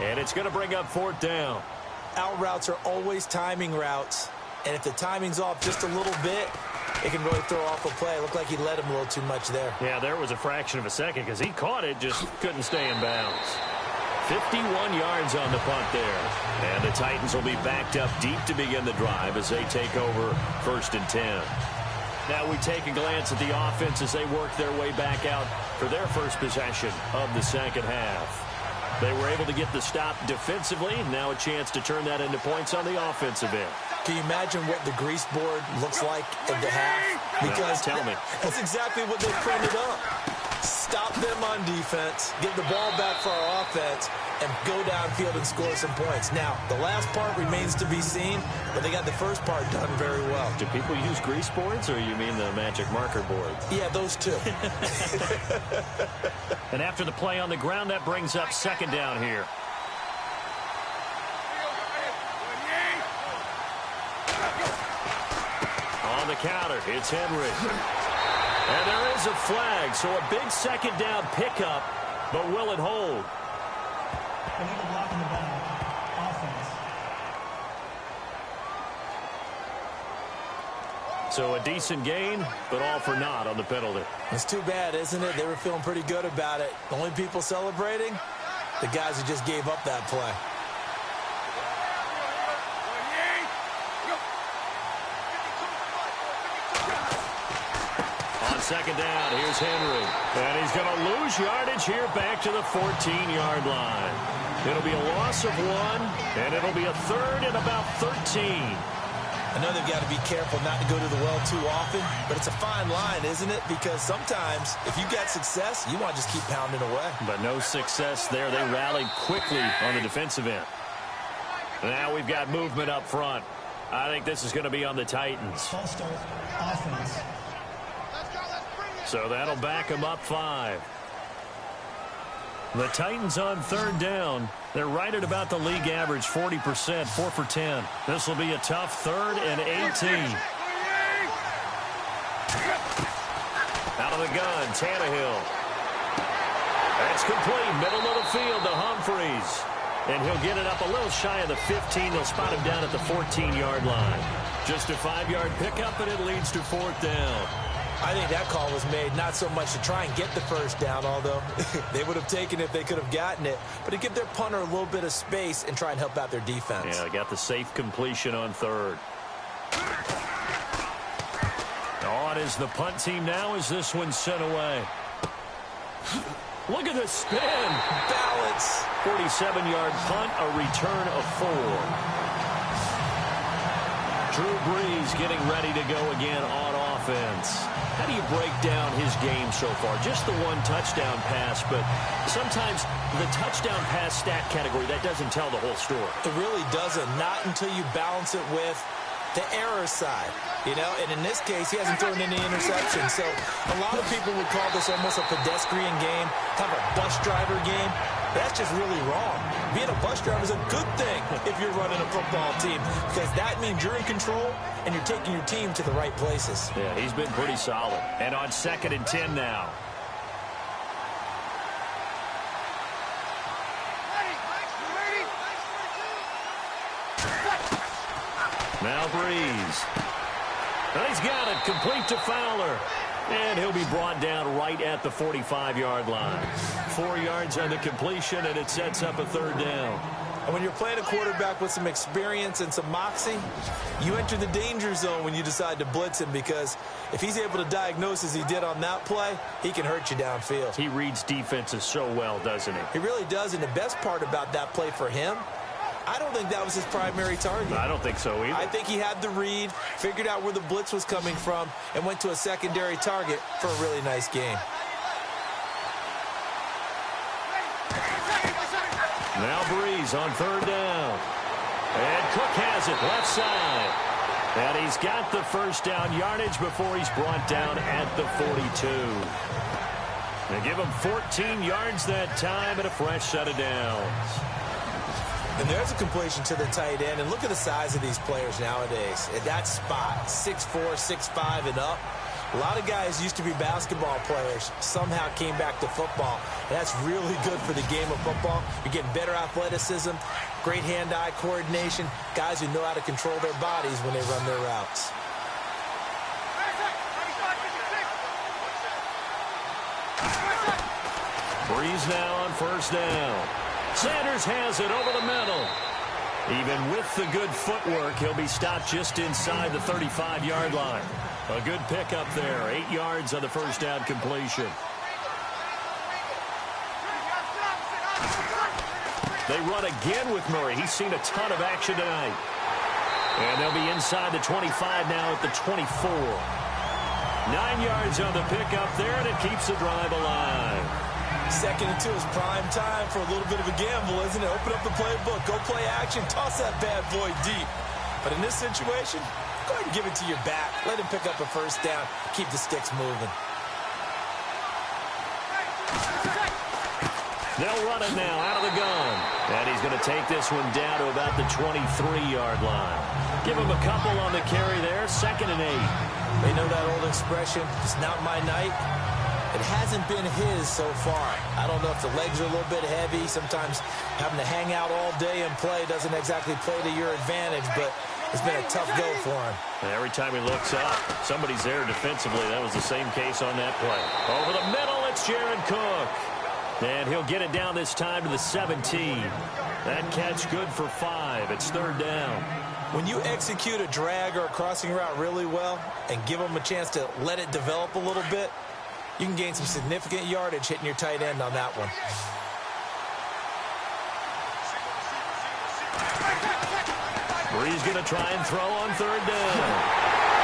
And it's going to bring up 4th down. Out routes are always timing routes. And if the timing's off just a little bit, it can really throw off a play. It looked like he led him a little too much there. Yeah, there was a fraction of a second because he caught it, just couldn't stay in bounds. 51 yards on the punt there. And the Titans will be backed up deep to begin the drive as they take over 1st and 10. Now we take a glance at the offense as they work their way back out for their first possession of the second half. They were able to get the stop defensively. Now a chance to turn that into points on the offensive end. Can you imagine what the grease board looks like at the half? Because tell me. That's exactly what they printed up. Stop them on defense, get the ball back for our offense, and go downfield and score some points. Now, the last part remains to be seen, but they got the first part done very well. Do people use grease boards, or you mean the magic marker board? Yeah, those two. And after the play on the ground, that brings up 2nd down here. On the counter, it's Henry. And there is a flag, so a big 2nd down pickup, but will it hold? Illegal block in the back. Offense. So a decent gain, but all for naught on the penalty. It's too bad, isn't it? They were feeling pretty good about it. The only people celebrating, the guys who just gave up that play. On 2nd down, here's Henry. And he's going to lose yardage here back to the 14-yard line. It'll be a loss of 1, and it'll be a 3rd and about 13. I know they've got to be careful not to go to the well too often, but it's a fine line, isn't it? Because sometimes if you got success, you want to just keep pounding away. But no success there. They rallied quickly on the defensive end. Now we've got movement up front. I think this is going to be on the Titans. False start. Offense. So that'll back them up 5. The Titans on 3rd down. They're right at about the league average, 40%, 4 for 10. This will be a tough 3rd and 18. Out of the gun, Tannehill. That's complete, middle of the field to Humphreys. And he'll get it up a little shy of the 15. They'll spot him down at the 14-yard line. Just a 5-yard pickup, and it leads to 4th down. I think that call was made not so much to try and get the first down, although they would have taken it if they could have gotten it, but to give their punter a little bit of space and try and help out their defense. Yeah, they got the safe completion on 3rd. On is the punt team now as this one's sent away. Look at the spin. Balance. 47-yard punt, a return of 4. Drew Brees getting ready to go again on offense. How do you break down his game so far? Just the 1 touchdown pass, but sometimes the touchdown pass stat category, that doesn't tell the whole story. It really doesn't, not until you balance it with the error side, you know, and in this case, he hasn't thrown any interceptions. So a lot of people would call this almost a pedestrian game, kind of a bus driver game. That's just really wrong. Being a bus driver is a good thing if you're running a football team, because that means you're in control and you're taking your team to the right places. Yeah, he's been pretty solid. And on 2nd and 10 now. Now Breeze. And he's got it complete to Fowler. And he'll be brought down right at the 45-yard line. 4 yards on the completion, and it sets up a 3rd down. And when you're playing a quarterback with some experience and some moxie, you enter the danger zone when you decide to blitz him, because if he's able to diagnose as he did on that play, he can hurt you downfield. He reads defenses so well, doesn't he? He really does, and the best part about that play for him I don't think that was his primary target. I don't think so either. I think he had the read, figured out where the blitz was coming from, and went to a secondary target for a really nice game. Now Breeze on third down. And Cook has it left side. And he's got the first down yardage before he's brought down at the 42. They give him 14 yards that time and a fresh set of downs. And there's a completion to the tight end. And look at the size of these players nowadays. At that spot, 6'4", 6'5", and up. A lot of guys used to be basketball players, somehow came back to football. And that's really good for the game of football. You're getting better athleticism, great hand-eye coordination, guys who know how to control their bodies when they run their routes. Breeze now on first down. Sanders has it over the middle. Even with the good footwork, he'll be stopped just inside the 35-yard line. A good pickup there. 8 yards on the first down completion. They run again with Murray. He's seen a ton of action tonight. And they'll be inside the 25 now at the 24. 9 yards on the pickup there, and it keeps the drive alive. 2nd and 2 is prime time for a little bit of a gamble, isn't it? Open up the playbook, go play action, toss that bad boy deep. But in this situation, go ahead and give it to your back. Let him pick up a first down. Keep the sticks moving. They'll run it now out of the gun. And he's going to take this one down to about the 23-yard line. Give him a couple on the carry there. 2nd and 8. They know that old expression, it's not my night. It hasn't been his so far. I don't know if the legs are a little bit heavy. Sometimes having to hang out all day and play doesn't exactly play to your advantage, but it's been a tough go for him. And every time he looks up, somebody's there defensively. That was the same case on that play. Over the middle, it's Jared Cook. And he'll get it down this time to the 17. That catch good for 5. It's 3rd down. When you execute a drag or a crossing route really well and give them a chance to let it develop a little bit, you can gain some significant yardage hitting your tight end on that one. Breeze going to try and throw on 3rd down.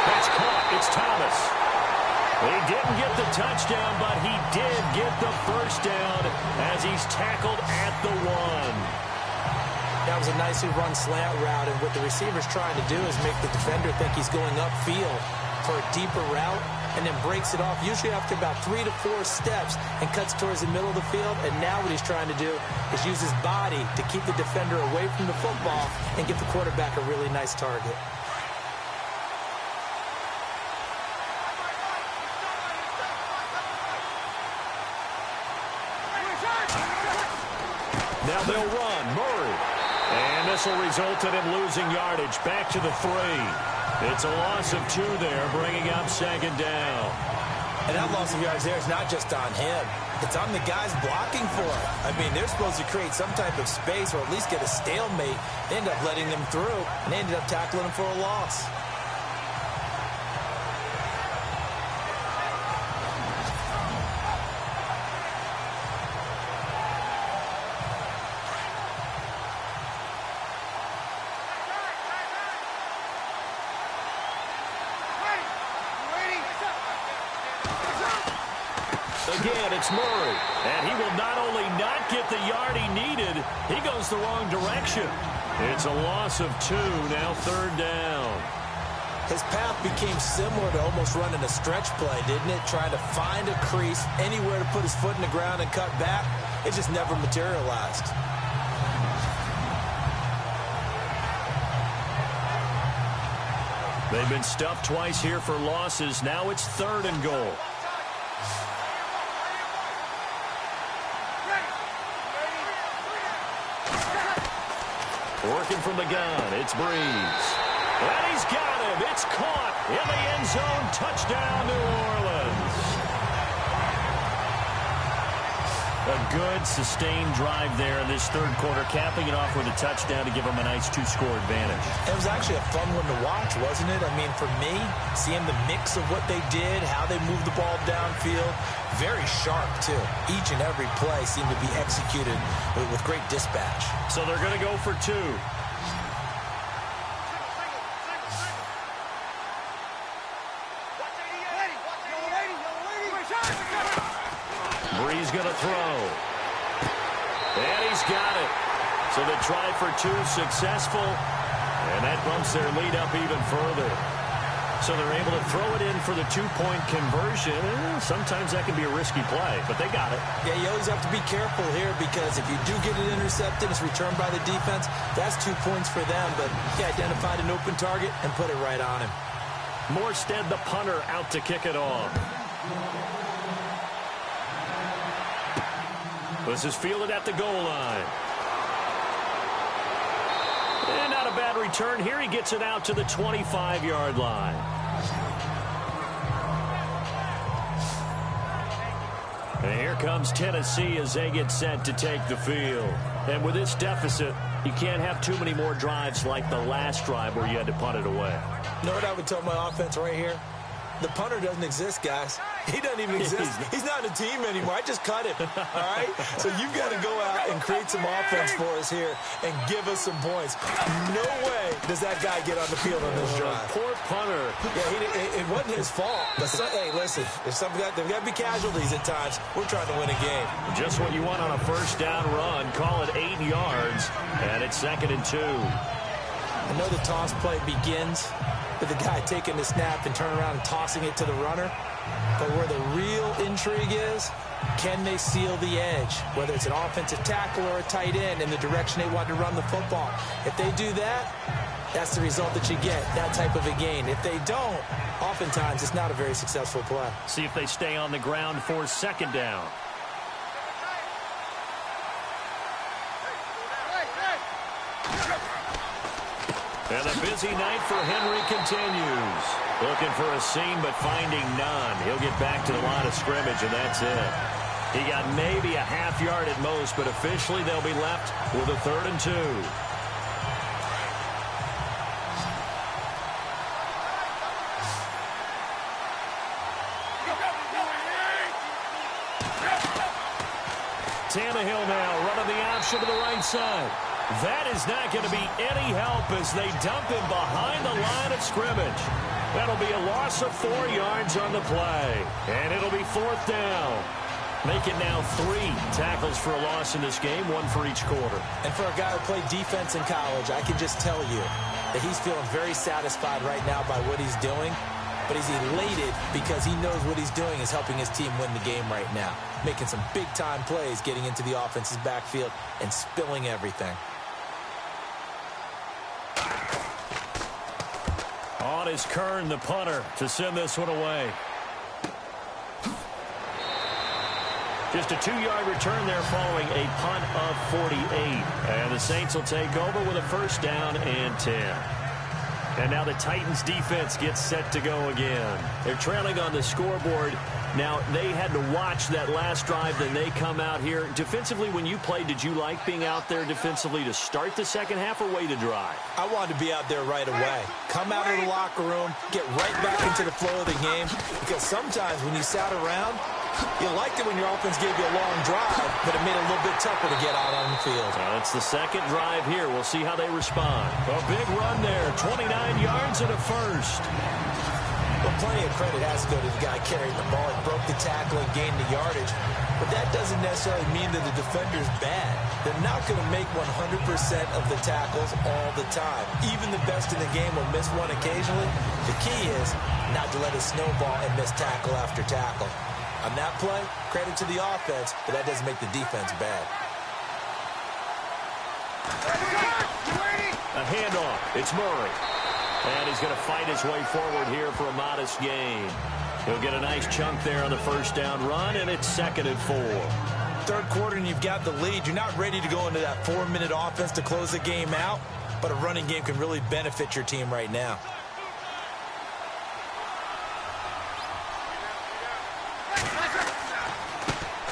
That's caught. It's Thomas. He didn't get the touchdown, but he did get the first down as he's tackled at the 1. That was a nicely run slant route, and what the receiver's trying to do is make the defender think he's going upfield for a deeper route, and then breaks it off, usually after about 3 to 4 steps, and cuts towards the middle of the field. And now what he's trying to do is use his body to keep the defender away from the football and give the quarterback a really nice target. Now they'll run. Murray. And this will result in him losing yardage. Back to the 3. It's a loss of 2 there, bringing up 2nd down. And that loss of yards there is not just on him. It's on the guys blocking for him. I mean, they're supposed to create some type of space or at least get a stalemate. They end up letting them through, and they ended up tackling him for a loss. Again, it's Murray. And he will not only not get the yard he needed, he goes the wrong direction. It's a loss of 2, now 3rd down. His path became similar to almost running a stretch play, didn't it? Trying to find a crease, anywhere to put his foot in the ground and cut back. It just never materialized. They've been stuffed twice here for losses. Now it's 3rd and goal. Working from the gun, it's Breeze. And he's got him. It's caught in the end zone. Touchdown, New Orleans. A good, sustained drive there in this third quarter, capping it off with a touchdown to give them a nice 2-score advantage. It was actually a fun one to watch, wasn't it? I mean, for me, seeing the mix of what they did, how they moved the ball downfield, very sharp, too. Each and every play seemed to be executed with great dispatch. So they're going to go for 2. Bree's going to throw. And he's got it. So the try for 2 successful. And that bumps their lead up even further. So they're able to throw it in for the 2-point conversion. Sometimes that can be a risky play, but they got it. Yeah, you always have to be careful here because if you do get it intercepted, it's returned by the defense. That's 2 points for them, but he identified an open target and put it right on him. Morstead, the punter, out to kick it off. This is fielded at the goal line. And not a bad return here. He gets it out to the 25-yard line. And here comes Tennessee as they get set to take the field. And with this deficit, you can't have too many more drives like the last drive where you had to punt it away. You know what I would tell my offense right here? The punter doesn't exist, guys. He doesn't even exist. He's not in a team anymore. I just cut him, all right? So you've got to go out and create some offense for us here and give us some points. No way does that guy get on the field on this drive. Poor punter. Yeah, it wasn't his fault. But hey, listen, there's got to be casualties at times. We're trying to win a game. Just what you want on a first down run. Call it 8 yards, and it's 2nd and 2. I know the toss play begins with the guy taking the snap and turning around and tossing it to the runner. But where the real intrigue is, can they seal the edge? Whether it's an offensive tackle or a tight end in the direction they want to run the football. If they do that, that's the result that you get, that type of a gain. If they don't, oftentimes it's not a very successful play. See if they stay on the ground for 2nd down. And a busy night for Henry continues. Looking for a seam, but finding none. He'll get back to the line of scrimmage, and that's it. He got maybe a half yard at most, but officially they'll be left with a 3rd and 2. Tannehill now running the option to the right side. That is not going to be any help as they dump him behind the line of scrimmage. That'll be a loss of 4 yards on the play. And it'll be 4th down. Make it now 3 tackles for a loss in this game, 1 for each quarter. And for a guy who played defense in college, I can just tell you that he's feeling very satisfied right now by what he's doing. But he's elated because he knows what he's doing is helping his team win the game right now. Making some big-time plays, getting into the offense's backfield, and spilling everything. On is Kern, the punter, to send this one away. Just a 2-yard return there following a punt of 48. And the Saints will take over with a 1st down and 10. And now the Titans defense gets set to go again. They're trailing on the scoreboard. Now, they had to watch that last drive, then they come out here. Defensively, when you played, did you like being out there defensively to start the second half or wait to drive? I wanted to be out there right away. Come out of the locker room, get right back into the flow of the game. Because sometimes when you sat around, you liked it when your offense gave you a long drive, but it made it a little bit tougher to get out on the field. It's the second drive here. We'll see how they respond. A big run there, 29 yards and a 1st. Well, plenty of credit has to go to the guy carrying the ball. He broke the tackle and gained the yardage. But that doesn't necessarily mean that the defender's bad. They're not going to make 100% of the tackles all the time. Even the best in the game will miss one occasionally. The key is not to let it snowball and miss tackle after tackle. On that play, credit to the offense, but that doesn't make the defense bad. A handoff. It's Murray. And he's going to fight his way forward here for a modest gain. He'll get a nice chunk there on the 1st down run, and it's 2nd and 4. Third quarter, and you've got the lead. You're not ready to go into that 4-minute offense to close the game out, but a running game can really benefit your team right now.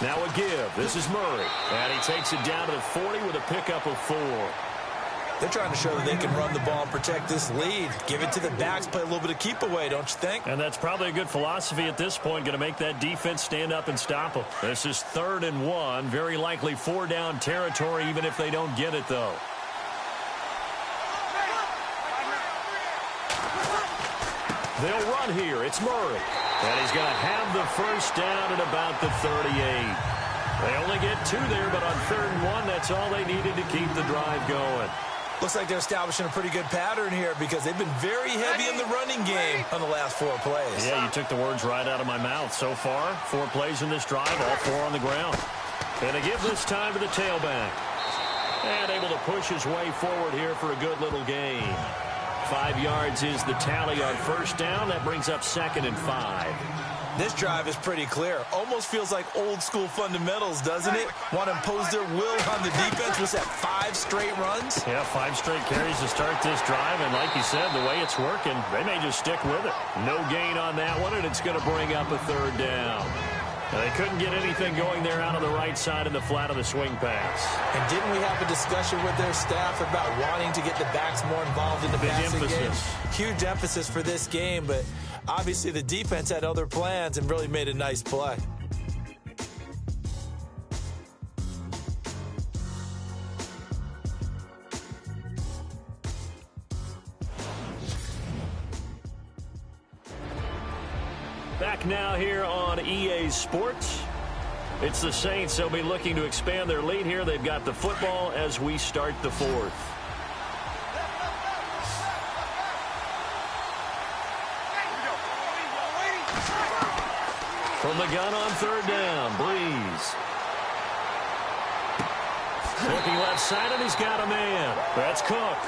Now a give. This is Murray. And he takes it down to the 40 with a pickup of 4. They're trying to show that they can run the ball and protect this lead. Give it to the backs, play a little bit of keep away, don't you think? And that's probably a good philosophy at this point. Going to make that defense stand up and stop them. This is 3rd and 1. Very likely 4-down territory, even if they don't get it, though. They'll run here. It's Murray. And he's going to have the first down at about the 38. They only get 2 there, but on 3rd and 1, that's all they needed to keep the drive going. Looks like they're establishing a pretty good pattern here because they've been very heavy in the running game on the last 4 plays. Yeah, you took the words right out of my mouth. So far, 4 plays in this drive, all 4 on the ground. And they give this time to the tailback. And able to push his way forward here for a good little gain. 5 yards is the tally on first down. That brings up 2nd and 5. This drive is pretty clear. Almost feels like old school fundamentals, doesn't it? Want to impose their will on the defense. Was that 5 straight runs? Yeah, 5 straight carries to start this drive. And like you said, the way it's working, they may just stick with it. No gain on that one, and it's going to bring up a 3rd down. Now, they couldn't get anything going there out on the right side in the flat of the swing pass. And didn't we have a discussion with their staff about wanting to get the backs more involved in the passing game? Huge emphasis for this game, but obviously the defense had other plans and really made a nice play. Back now here on EA Sports. It's the Saints. They'll be looking to expand their lead here. They've got the football as we start the 4th. From the gun on 3rd down, Breeze. Looking left side, and he's got a man. That's Cook.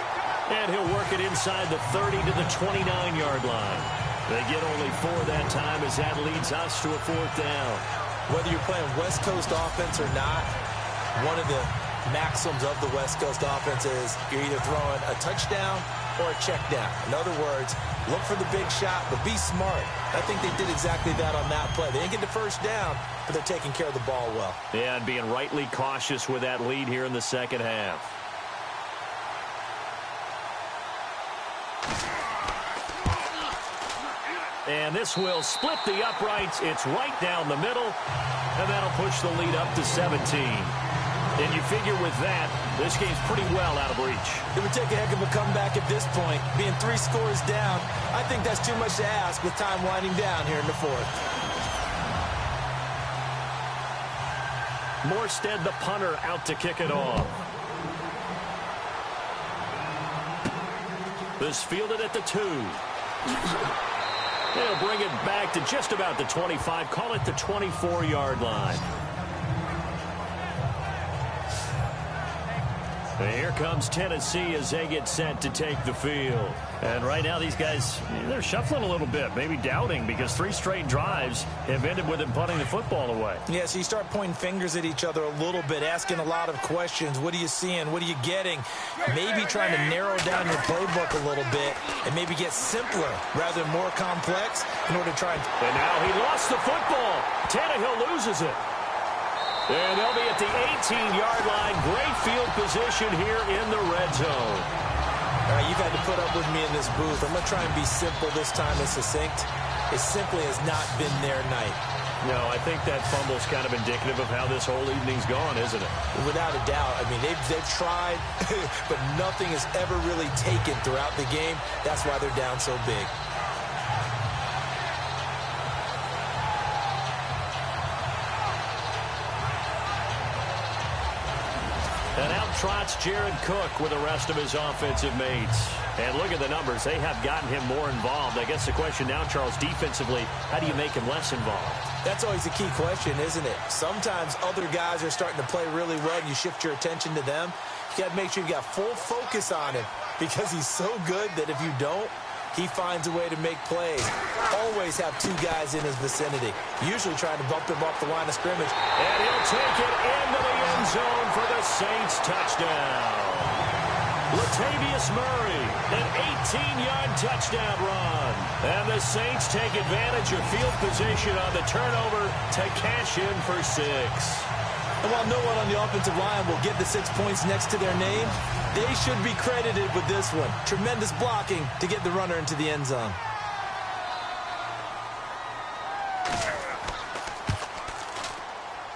And he'll work it inside the 30 to the 29-yard line. They get only 4 that time as that leads us to a 4th down. Whether you're playing West Coast offense or not, one of the maxims of the West Coast offense is you're either throwing a touchdown or a check down. In other words, look for the big shot, but be smart. I think they did exactly that on that play. They didn't get the first down, but they're taking care of the ball well. Yeah, and being rightly cautious with that lead here in the second half. And this will split the uprights. It's right down the middle, and that'll push the lead up to 17. And you figure with that, this game's pretty well out of reach. It would take a heck of a comeback at this point. Being 3 scores down, I think that's too much to ask with time winding down here in the 4th. Morstead, the punter, out to kick it off. This fielded at the 2. They'll bring it back to just about the 25. Call it the 24-yard line. And here comes Tennessee as they get set to take the field. And right now these guys, they're shuffling a little bit, maybe doubting, because 3 straight drives have ended with them punting the football away. Yeah, so you start pointing fingers at each other a little bit, asking a lot of questions. What are you seeing? What are you getting? Maybe trying to narrow down your playbook a little bit and maybe get simpler rather than more complex in order to try and... And now he lost the football. Tannehill loses it. And they'll be at the 18-yard line. Great field position here in the red zone. All right, you've had to put up with me in this booth. I'm going to try and be simple this time and succinct. It simply has not been their night. No, I think that fumble's kind of indicative of how this whole evening's gone, isn't it? Without a doubt. I mean, they've tried, but nothing has ever really taken throughout the game. That's why they're down so big. And out trots Jared Cook with the rest of his offensive mates. And look at the numbers. They have gotten him more involved. I guess the question now, Charles, defensively, how do you make him less involved? That's always a key question, isn't it? Sometimes other guys are starting to play really well, and you shift your attention to them. You got to make sure you got full focus on him because he's so good that if you don't, he finds a way to make plays. Always have 2 guys in his vicinity, usually trying to bump him off the line of scrimmage. And he'll take it into the end zone for the Saints touchdown. Latavius Murray, an 18-yard touchdown run. And the Saints take advantage of field position on the turnover to cash in for 6. And while no one on the offensive line will get the 6 points next to their name, they should be credited with this one. Tremendous blocking to get the runner into the end zone.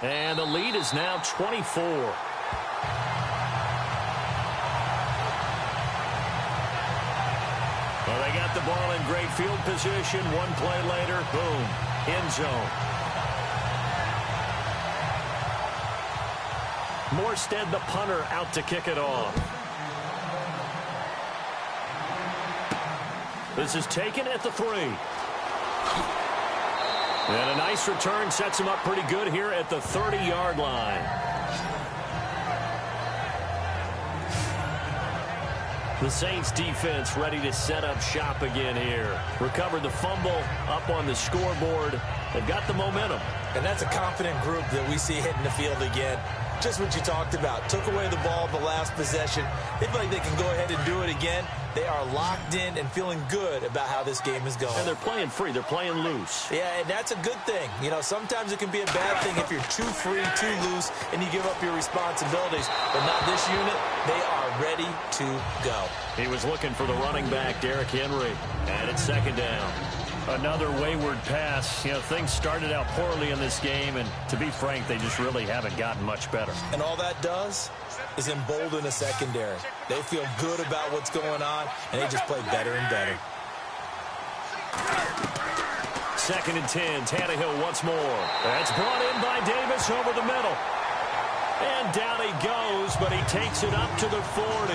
And the lead is now 24. Well, they got the ball in great field position. One play later, boom, end zone. Morstead, the punter, out to kick it off. This is taken at the 3. And a nice return sets him up pretty good here at the 30-yard line. The Saints defense ready to set up shop again here. Recovered the fumble, up on the scoreboard. They've got the momentum. And that's a confident group that we see hitting the field again. Just what you talked about. Took away the ball the last possession. They feel like they can go ahead and do it again. They are locked in and feeling good about how this game is going. And they're playing free. They're playing loose. Yeah, and that's a good thing. You know, sometimes it can be a bad thing if you're too free, too loose, and you give up your responsibilities. But not this unit. They are ready to go. He was looking for the running back, Derrick Henry. And it's second down. Another wayward pass. You know, things started out poorly in this game, and to be frank, they just really haven't gotten much better. And all that does is embolden a secondary. They feel good about what's going on, and they just play better and better. Second and 10, Tannehill once more. That's brought in by Davis over the middle. And down he goes, but he takes it up to the 40.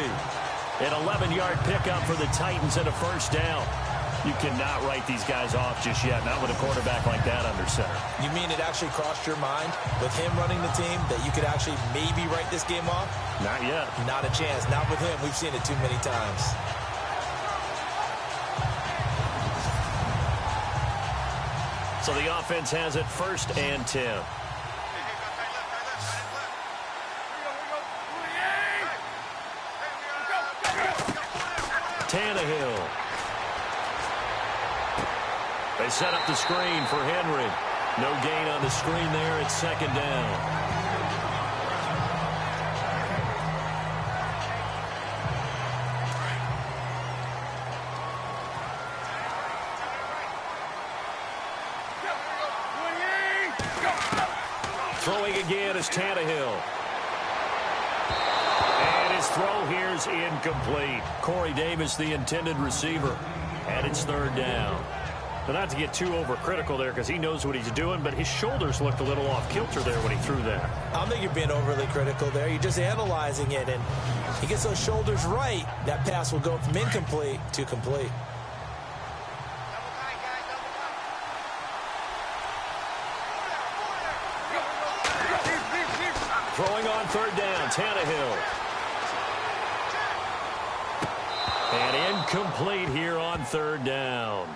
An 11-yard pickup for the Titans and a first down. You cannot write these guys off just yet, not with a quarterback like that under center. You mean it actually crossed your mind with him running the team that you could actually maybe write this game off? Not yet. Not a chance. Not with him. We've seen it too many times. So the offense has it first and 10. Tannehill. They set up the screen for Henry. No gain on the screen there. It's second down. Throwing again is Tannehill. And his throw here is incomplete. Corey Davis, the intended receiver. And it's third down. But not to get too overcritical there because he knows what he's doing, but his shoulders looked a little off kilter there when he threw that. I don't think you're being overly critical there. You're just analyzing it, and he gets those shoulders right. That pass will go from incomplete to complete. Throwing on third down, Tannehill. And incomplete here on third down.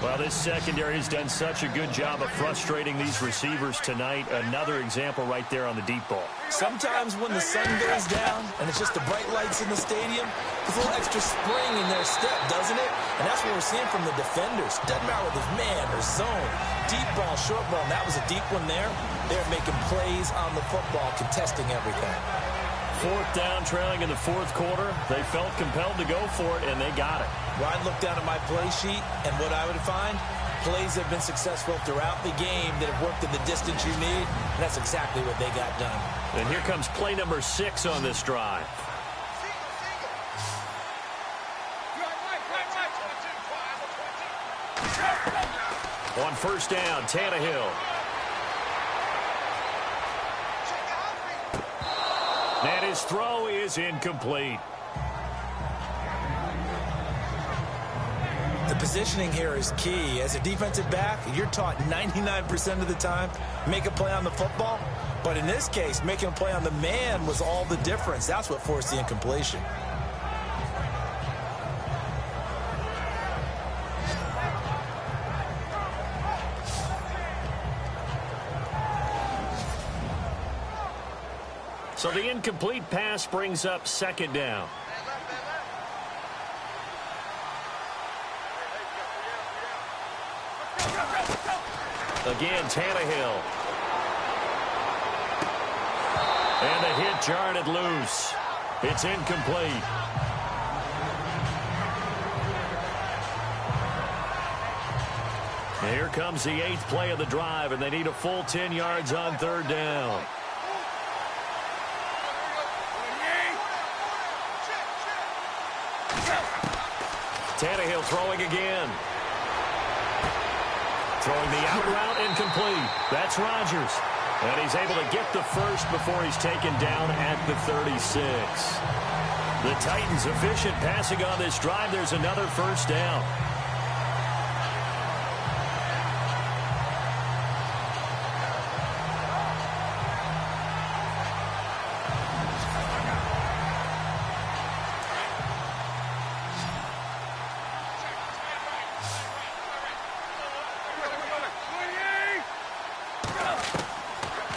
Well, this secondary has done such a good job of frustrating these receivers tonight. Another example right there on the deep ball. Sometimes when the sun goes down and it's just the bright lights in the stadium, there's a little extra spring in their step, doesn't it? And that's what we're seeing from the defenders. Doesn't matter whether it's man or zone, deep ball, short ball, and that was a deep one there. They're making plays on the football, contesting everything. Fourth down, trailing in the fourth quarter. They felt compelled to go for it, and they got it. Well, I'd look down at my play sheet, and what I would find, plays have been successful throughout the game that have worked in the distance you need, and that's exactly what they got done. And here comes play number 6 on this drive. On first down, Tannehill. And his throw is incomplete. The positioning here is key. As a defensive back, you're taught 99% of the time, make a play on the football. But in this case, making a play on the man was all the difference. That's what forced the incompletion. So the incomplete pass brings up second down. Again, Tannehill. And the hit jarred it loose. It's incomplete. Here comes the 8th play of the drive, and they need a full 10 yards on third down. Tannehill throwing again. Throwing the out route, incomplete. That's Rodgers. And he's able to get the first before he's taken down at the 36. The Titans efficient passing on this drive. There's another first down.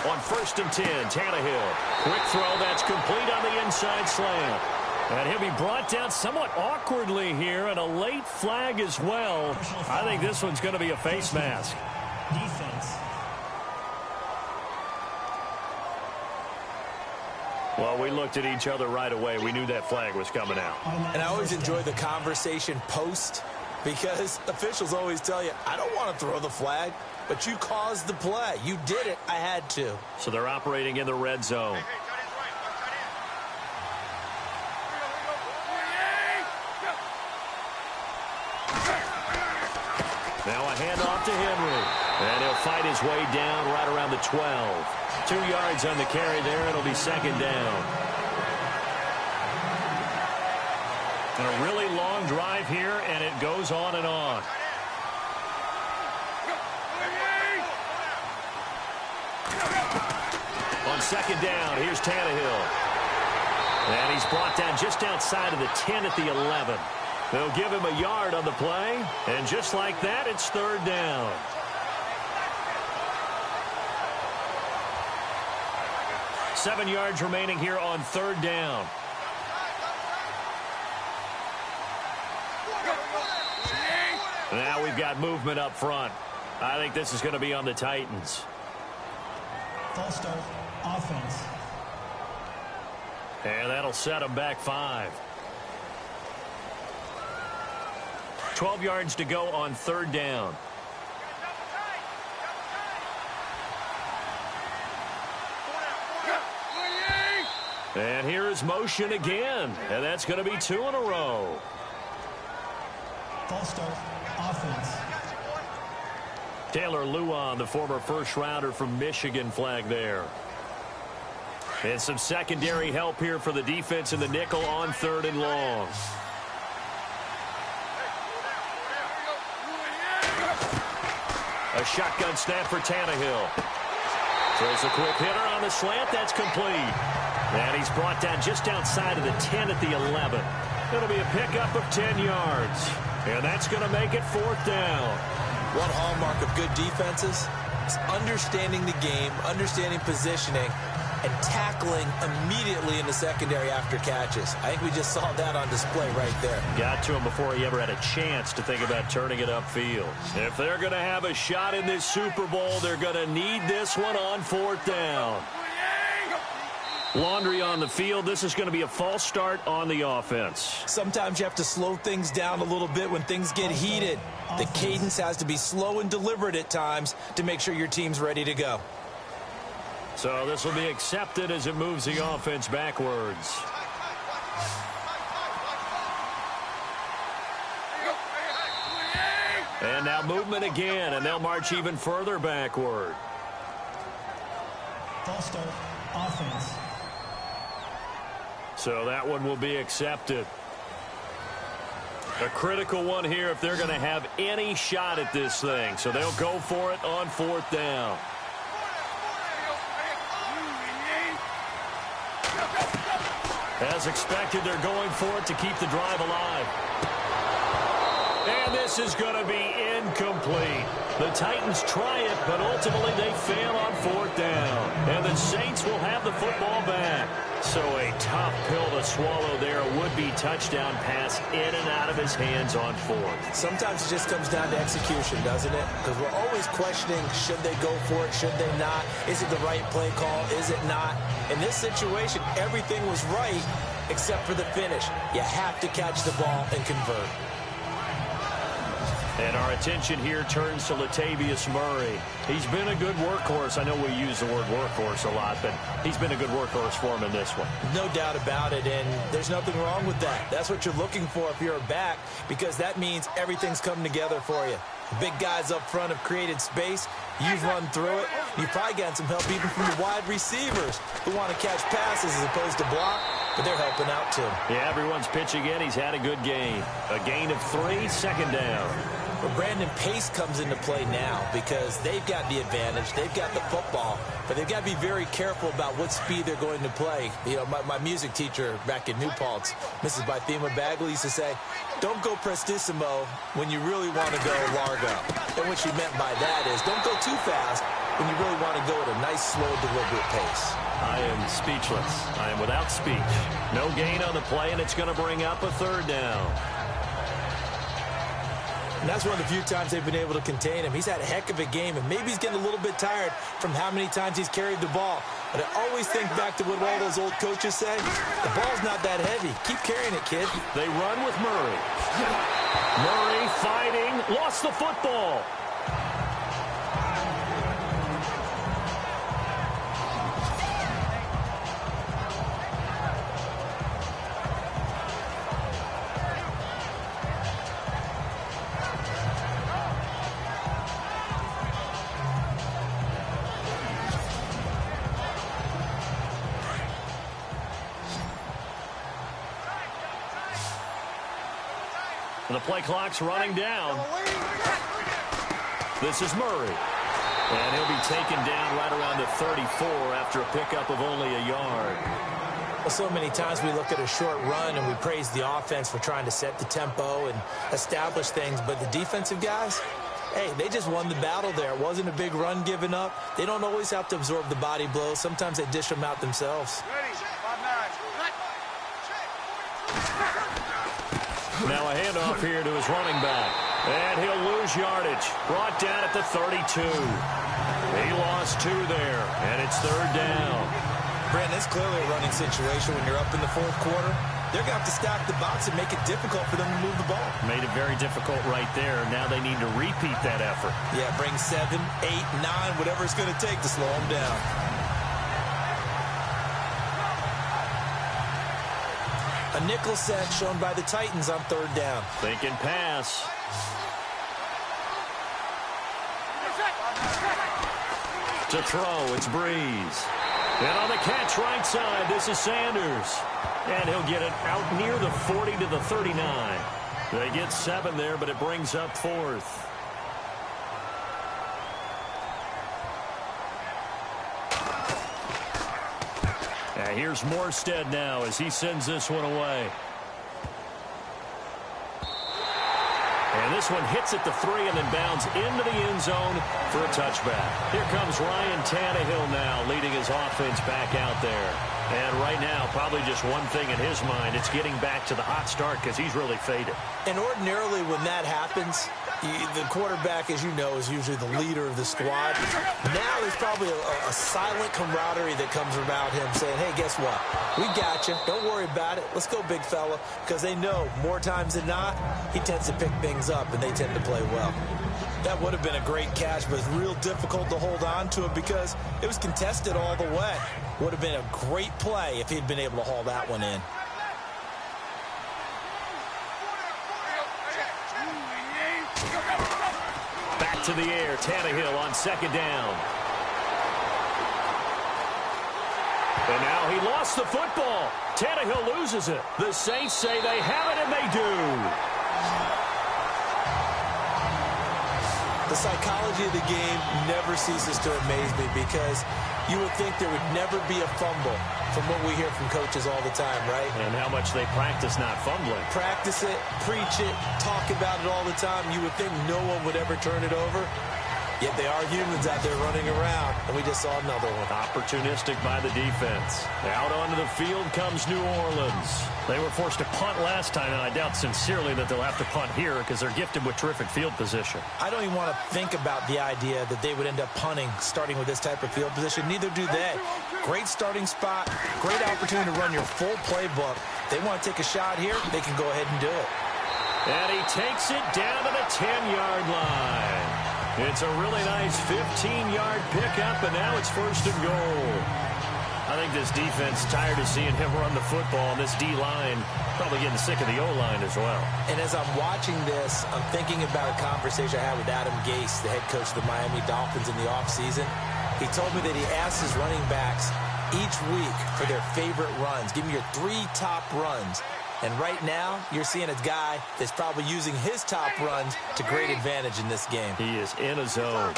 On 1st and 10, Tannehill. Quick throw, that's complete on the inside slant. And he'll be brought down somewhat awkwardly here, and a late flag as well. I think this one's going to be a face mask. Defense. Well, we looked at each other right away. We knew that flag was coming out. And I always enjoy the conversation post, because officials always tell you, I don't want to throw the flag, but you caused the play. You did it. I had to. So they're operating in the red zone. Now a handoff to Henry. And he'll fight his way down right around the 12. 2 yards on the carry there. It'll be second down. And a really long drive here, and it goes on and on. On second down, here's Tannehill. And he's brought down just outside of the 10 at the 11. They'll give him a yard on the play. And just like that, it's third down. Seven yards remaining here on third down. Now we've got movement up front. I think this is going to be on the Titans. False start. Offense. And that'll set them back 5. 12 yards to go on third down. And here is motion again. And that's going to be 2 in a row. False start. Offense. Taylor Lewan, the former first-rounder from Michigan, flag there. And some secondary help here for the defense in the nickel on third and long. A shotgun snap for Tannehill. Throws a quick hitter on the slant. That's complete. And he's brought down just outside of the 10 at the 11. It'll be a pickup of 10 yards. And that's going to make it fourth down. One hallmark of good defenses is understanding the game, understanding positioning, and tackling immediately in the secondary after catches. I think we just saw that on display right there. Got to him before he ever had a chance to think about turning it upfield. If they're going to have a shot in this Super Bowl, they're going to need this one on fourth down. Laundry on the field. This is going to be a false start on the offense. Sometimes you have to slow things down a little bit when things get heated. The cadence has to be slow and deliberate at times to make sure your team's ready to go. So this will be accepted as it moves the offense backwards. And now movement again, and they'll march even further backward. False start. Offense. So that one will be accepted. A critical one here if they're going to have any shot at this thing. So they'll go for it on fourth down. As expected, they're going for it to keep the drive alive. And this is going to be incomplete. The Titans try it, but ultimately they fail on fourth down. And the Saints will have the the football back. So a tough pill to swallow there. A would-be touchdown pass in and out of his hands on fourth. Sometimes it just comes down to execution, doesn't it? Because we're always questioning, should they go for it, should they not? Is it the right play call, is it not? In this situation, everything was right except for the finish. You have to catch the ball and convert. And our attention here turns to Latavius Murray. He's been a good workhorse. I know we use the word workhorse a lot, but he's been a good workhorse for him in this one. No doubt about it, and there's nothing wrong with that. That's what you're looking for if you're a back, because that means everything's coming together for you. The big guys up front have created space. You've run through it. You've probably gotten some help even from the wide receivers who want to catch passes as opposed to block, but they're helping out too. Yeah, everyone's pitching in. He's had a good game. A gain of 3, second down. But Brandon, pace comes into play now because they've got the advantage. They've got the football, but they've got to be very careful about what speed they're going to play. You know, my music teacher back in New Paltz, Mrs. Bythema Bagley, used to say, don't go prestissimo when you really want to go largo. And what she meant by that is don't go too fast when you really want to go at a nice, slow, deliberate pace. I am speechless. I am without speech. No gain on the play, and it's going to bring up a third down. And that's one of the few times they've been able to contain him. He's had a heck of a game, and maybe he's getting a little bit tired from how many times he's carried the ball. But I always think back to what all those old coaches say. The ball's not that heavy. Keep carrying it, kid. They run with Murray. Murray fighting, lost the football. The play clock's running down. This is Murray. And he'll be taken down right around the 34 after a pickup of only a yard. Well, so many times we look at a short run and we praise the offense for trying to set the tempo and establish things. But the defensive guys, hey, they just won the battle there. It wasn't a big run given up. They don't always have to absorb the body blows. Sometimes they dish them out themselves. Now a handoff here to his running back. And he'll lose yardage. Brought down at the 32. He lost 2 there, and it's third down. Brandon, it's clearly a running situation when you're up in the fourth quarter. They're going to have to stack the box and make it difficult for them to move the ball. Made it very difficult right there. Now they need to repeat that effort. Yeah, bring 7, 8, 9, whatever it's going to take to slow them down. A nickel set shown by the Titans on third down. Thinking pass. To throw, it's Breeze. And on the catch right side, this is Sanders. And he'll get it out near the 40 to the 39. They get 7 there, but it brings up fourth. And here's Morstead now as he sends this one away. And this one hits at the 3 and then bounds into the end zone for a touchback. Here comes Ryan Tannehill now leading his offense back out there. And right now, probably just one thing in his mind. It's getting back to the hot start because he's really faded. And ordinarily when that happens, the quarterback, as you know, is usually the leader of the squad. Now there's probably a silent camaraderie that comes about him saying, hey, guess what? We got you. Don't worry about it. Let's go, big fella. Because they know more times than not, he tends to pick things up, and they tend to play well. That would have been a great catch, but it's real difficult to hold on to it because it was contested all the way. Would have been a great play if he'd been able to haul that one in. Back to the air, Tannehill on second down. And now he lost the football. Tannehill loses it. The Saints say they have it, and they do. The psychology of the game never ceases to amaze me because you would think there would never be a fumble from what we hear from coaches all the time, right? And how much they practice not fumbling. Practice it, preach it, talk about it all the time. You would think no one would ever turn it over. Yet they are humans out there running around, and we just saw another one. Opportunistic by the defense. Out onto the field comes New Orleans. They were forced to punt last time, and I doubt sincerely that they'll have to punt here because they're gifted with terrific field position. I don't even want to think about the idea that they would end up punting starting with this type of field position. Neither do they. Great starting spot, great opportunity to run your full playbook. They want to take a shot here, they can go ahead and do it. And he takes it down to the 10-yard line. It's a really nice 15-yard pickup, and now it's 1st and goal. I think this defense tired of seeing him run the football, and this D-line probably getting sick of the O-line as well. And as I'm watching this, I'm thinking about a conversation I had with Adam Gase, the head coach of the Miami Dolphins in the offseason. He told me that he asked his running backs each week for their favorite runs. Give me your 3 top runs. And right now, you're seeing a guy that's probably using his top runs to great advantage in this game. He is in a zone.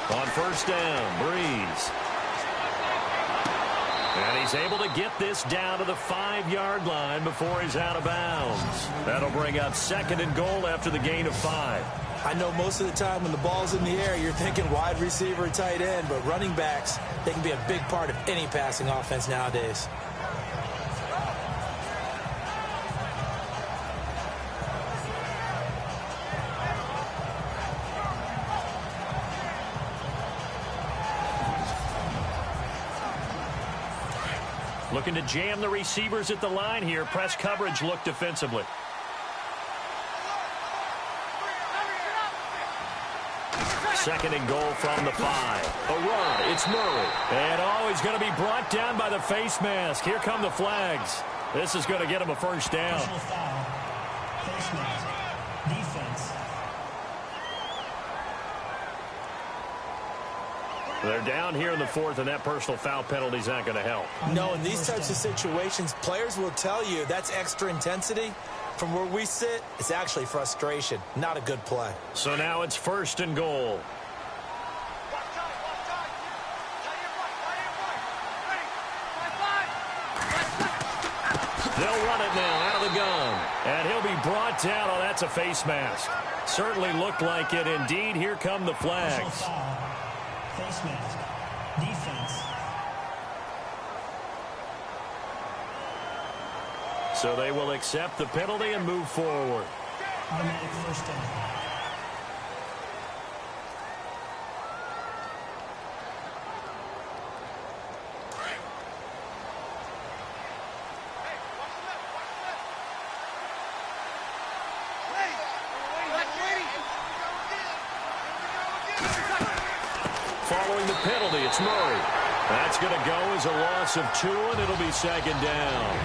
On 1st down, Breeze. And he's able to get this down to the 5-yard line before he's out of bounds. That'll bring up 2nd and goal after the gain of 5. I know most of the time when the ball's in the air, you're thinking wide receiver, tight end, but running backs, they can be a big part of any passing offense nowadays. Looking to jam the receivers at the line here. Press coverage look defensively. Second and goal from the 5. A run. It's Murray. And he's going to be brought down by the face mask. Here come the flags. This is going to get him a 1st down. Personal foul. Face mask. Defense. They're down here in the 4th, and that personal foul penalty is not going to help. No, in these types of situations, players will tell you that's extra intensity. From where we sit, it's actually frustration. Not a good play. So now it's 1st and goal. They'll run it now out of the gun. And he'll be brought down. Oh, that's a face mask. Certainly looked like it. Indeed, here come the flags. Face mask. Defense. So they will accept the penalty and move forward. Automatic 1st down. Following the penalty, it's Murray. That's going to go as a loss of 2, and it'll be 2nd down.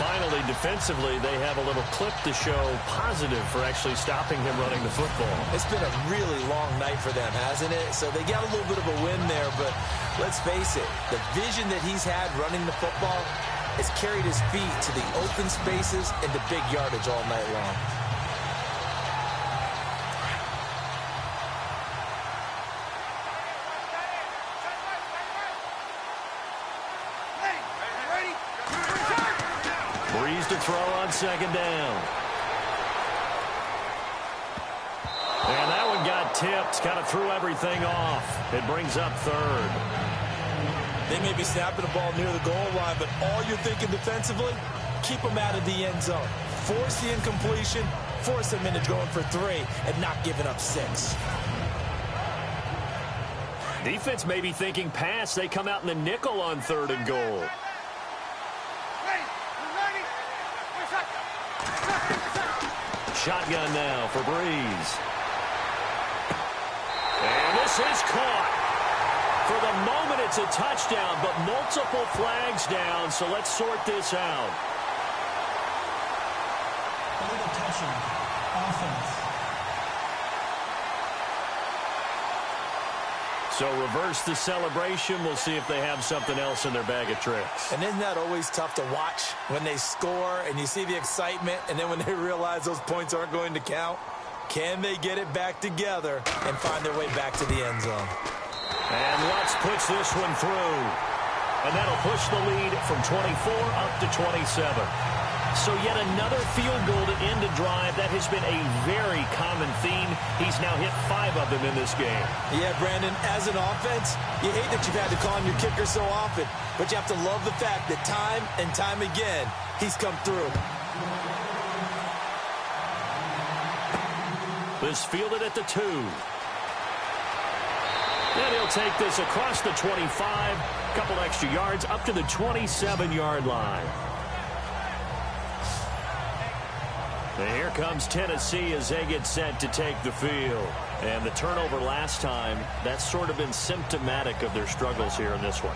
Finally, defensively, they have a little clip to show positive for actually stopping him running the football. It's been a really long night for them, hasn't it? So they got a little bit of a win there, but let's face it, the vision that he's had running the football has carried his feet to the open spaces and the big yardage all night long. Breeze to throw on 2nd down. And that one got tipped. Kind of threw everything off. It brings up 3rd. They may be snapping the ball near the goal line, but all you're thinking defensively, keep them out of the end zone. Force the incompletion, force them into going for 3, and not giving up 6. Defense may be thinking pass. They come out in the nickel on 3rd and goal. Shotgun now for Breeze. And this is caught. For the moment, it's a touchdown, but multiple flags down, so let's sort this out. Illegal touching. Offense. So reverse the celebration. We'll see if they have something else in their bag of tricks. And isn't that always tough to watch when they score and you see the excitement, and then when they realize those points aren't going to count? Can they get it back together and find their way back to the end zone? And Lutz puts this one through. And that'll push the lead from 24 up to 27. So yet another field goal to end a drive. That has been a very common theme. He's now hit 5 of them in this game. Yeah, Brandon, as an offense, you hate that you've had to call on your kicker so often, but you have to love the fact that time and time again, he's come through. This fielded at the 2. And he'll take this across the 25. A couple extra yards up to the 27-yard line. And here comes Tennessee as they get set to take the field. And the turnover last time, that's sort of been symptomatic of their struggles here in this one.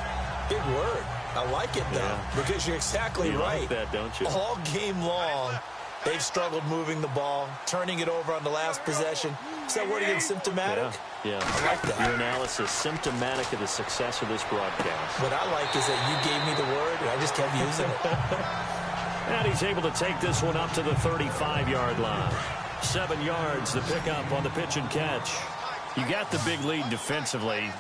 Big word. I like it, though, because you're exactly right. You like that, don't you? All game long, they've struggled moving the ball, turning it over on the last possession. Is that word again, symptomatic? Yeah. I like that. Your analysis, symptomatic of the success of this broadcast. What I like is that you gave me the word, and I just kept using it. And he's able to take this one up to the 35-yard line. 7 yards, the pickup on the pitch and catch. You got the big lead defensively.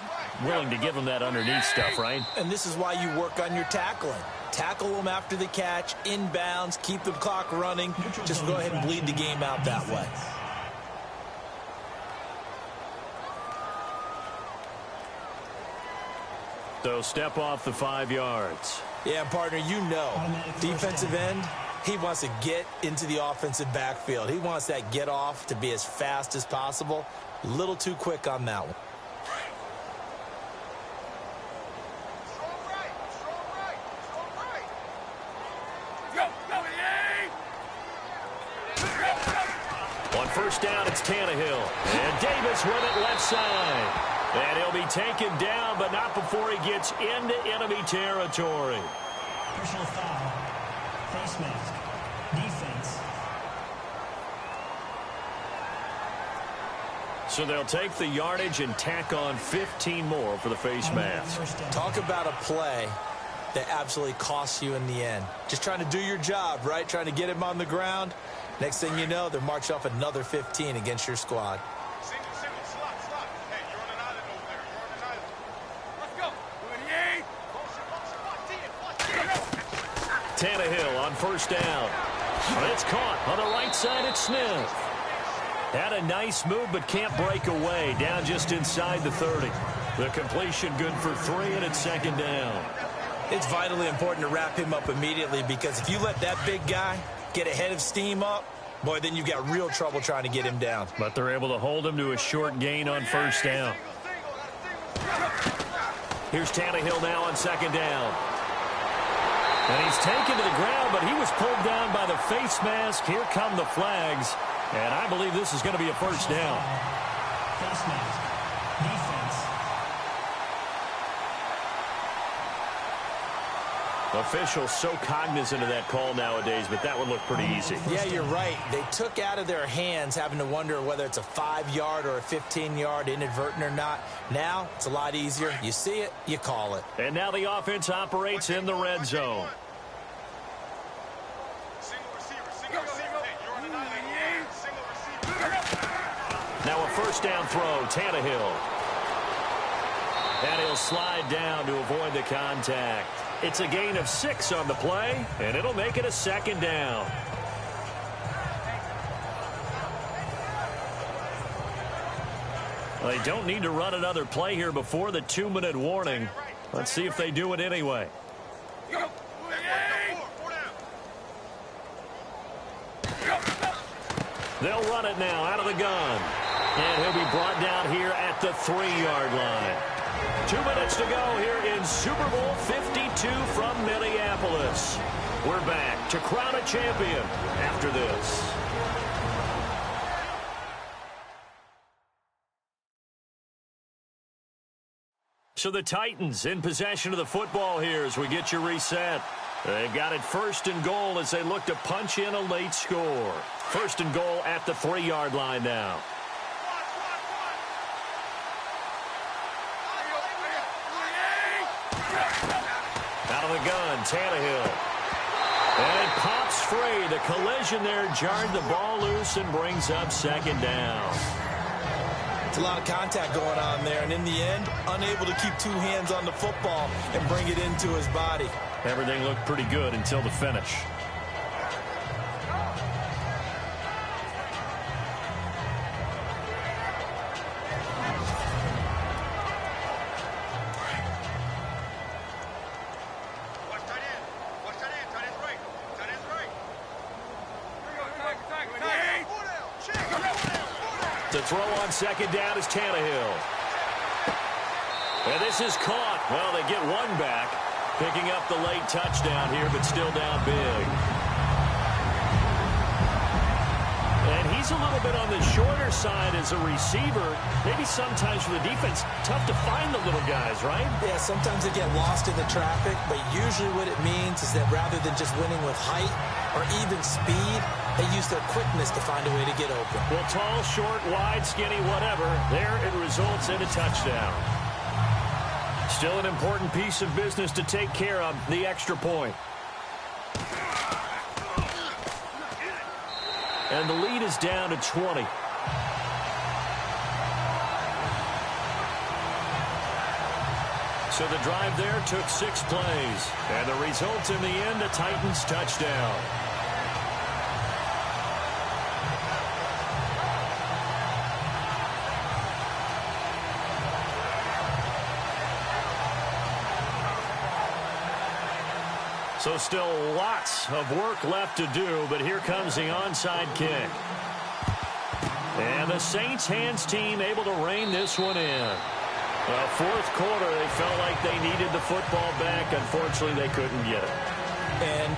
Willing to give him that underneath stuff, right? And this is why you work on your tackling. Tackle them after the catch, inbounds, keep the clock running. Just go ahead and bleed the game out that way. So step off the 5 yards. Yeah, partner, you know, defensive end, he wants to get into the offensive backfield. He wants that get off to be as fast as possible. A little too quick on that one. On first down, it's Tannehill. And Davis with it left side. And he'll be taken down, but not before he gets into enemy territory. Personal foul. Face mask. Defense. So they'll take the yardage and tack on 15 more for the face mask. Talk about a play that absolutely costs you in the end. Just trying to do your job, right? Trying to get him on the ground. Next thing you know, they're marching off another 15 against your squad. Tannehill on first down. It's caught on the right side. It's Smith. Had a nice move, but can't break away. Down just inside the 30. The completion good for 3, and it's second down. It's vitally important to wrap him up immediately, because if you let that big guy get ahead of steam up, boy, then you've got real trouble trying to get him down. But they're able to hold him to a short gain on first down. Here's Tannehill now on second down. And he's taken to the ground, but he was pulled down by the face mask. Here come the flags. And I believe this is going to be a first down. Face mask. Defense. Officials so cognizant of that call nowadays, but that would look pretty easy. Yeah, you're right. They took out of their hands having to wonder whether it's a 5-yard or a 15-yard, inadvertent or not. Now, it's a lot easier. You see it, you call it. And now the offense operates in the red zone. Now a first down throw, Tannehill. And he'll slide down to avoid the contact. It's a gain of 6 on the play, and it'll make it a second down. They don't need to run another play here before the 2-minute warning. Let's see if they do it anyway. They'll run it now out of the gun. And he'll be brought down here at the 3-yard line. 2 minutes to go here in Super Bowl 52 from Minneapolis. We're back to crown a champion after this. So the Titans in possession of the football here as we get you reset. They've got it first and goal as they look to punch in a late score. First and goal at the 3-yard line now. Out of the gun, Tannehill. And it pops free. The collision there jarred the ball loose and brings up second down. It's a lot of contact going on there, and in the end, unable to keep 2 hands on the football and bring it into his body. Everything looked pretty good until the finish. To throw on second down is Tannehill. And this is caught. Well, they get one back, picking up the late touchdown here, but still down big. And he's a little bit on the shorter side as a receiver. Maybe sometimes for the defense, tough to find the little guys, right? Yeah, sometimes they get lost in the traffic, but usually what it means is that rather than just winning with height or even speed, they use their quickness to find a way to get open. Well, tall, short, wide, skinny, whatever, there it results in a touchdown. Still an important piece of business to take care of, the extra point. And the lead is down to 20. So the drive there took 6 plays. And the result in the end, a Titans touchdown. So still lots of work left to do, but here comes the onside kick. And the Saints hands team able to rein this one in. Fourth quarter, they felt like they needed the football back. Unfortunately, they couldn't get it. And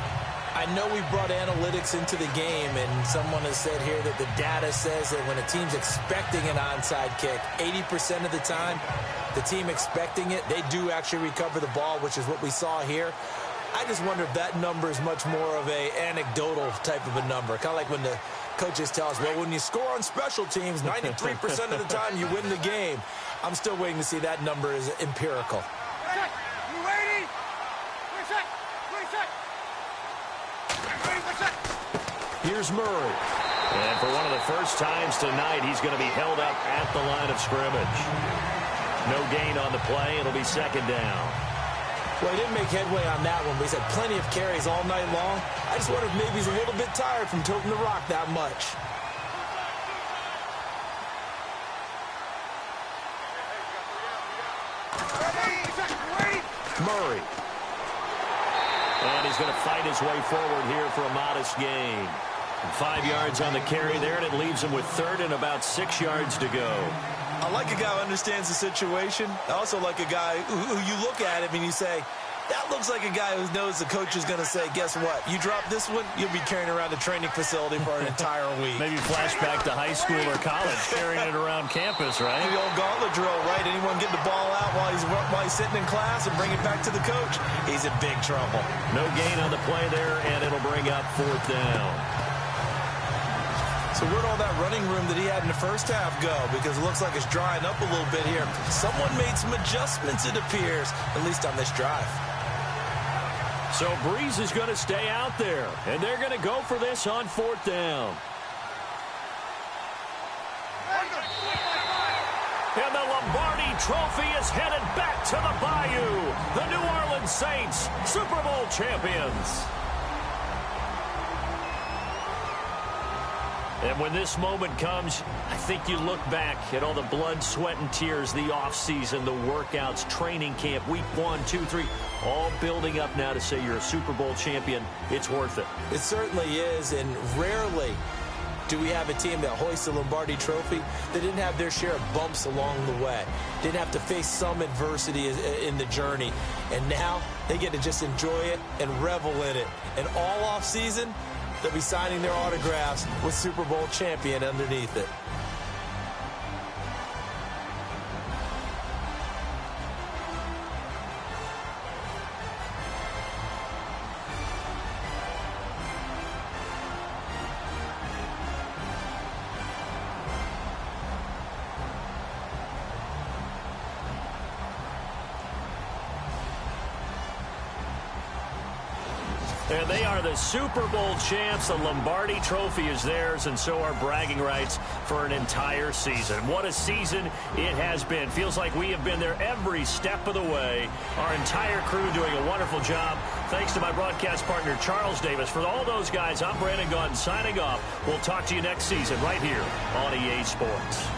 I know we brought analytics into the game, and someone has said here that the data says that when a team's expecting an onside kick, 80% of the time, the team expecting it, they do actually recover the ball, which is what we saw here. I just wonder if that number is much more of a anecdotal type of a number. Kind of like when the coaches tell us, well, when you score on special teams, 93% of the time you win the game. I'm still waiting to see that number is empirical. Here's Murray. And for one of the first times tonight, he's going to be held up at the line of scrimmage. No gain on the play. It'll be second down. Well, he didn't make headway on that one, but he's had plenty of carries all night long. I just wonder if maybe he's a little bit tired from toting the rock that much. Murray. And he's going to fight his way forward here for a modest gain. 5 yards on the carry there, and it leaves him with third and about 6 yards to go. I like a guy who understands the situation. I also like a guy who you look at him and you say, that looks like a guy who knows the coach is going to say, guess what? You drop this one, you'll be carrying around a training facility for an entire week. Maybe flashback to high school or college, carrying it around campus, right? The old gauntlet drill, right? Anyone get the ball out while he's sitting in class and bring it back to the coach? He's in big trouble. No gain on the play there, and it'll bring up fourth down. So where'd all that running room that he had in the first half go? Because it looks like it's drying up a little bit here. Someone made some adjustments, it appears, at least on this drive. So Breeze is going to stay out there, and they're going to go for this on fourth down. And the Lombardi Trophy is headed back to the Bayou. The New Orleans Saints, Super Bowl champions. And when this moment comes, I think you look back at all the blood, sweat, and tears, the offseason, the workouts, training camp, week 1, 2, 3, all building up now to say you're a Super Bowl champion. It's worth it. It certainly is, and rarely do we have a team that hoists the Lombardi Trophy that didn't have their share of bumps along the way, didn't have to face some adversity in the journey, and now they get to just enjoy it and revel in it. And all offseason, they'll be signing their autographs with Super Bowl champion underneath it. And they are the Super Bowl champs. The Lombardi Trophy is theirs, and so are bragging rights for an entire season. What a season it has been. Feels like we have been there every step of the way. Our entire crew doing a wonderful job. Thanks to my broadcast partner, Charles Davis. For all those guys, I'm Brandon Gaudin signing off. We'll talk to you next season right here on EA Sports.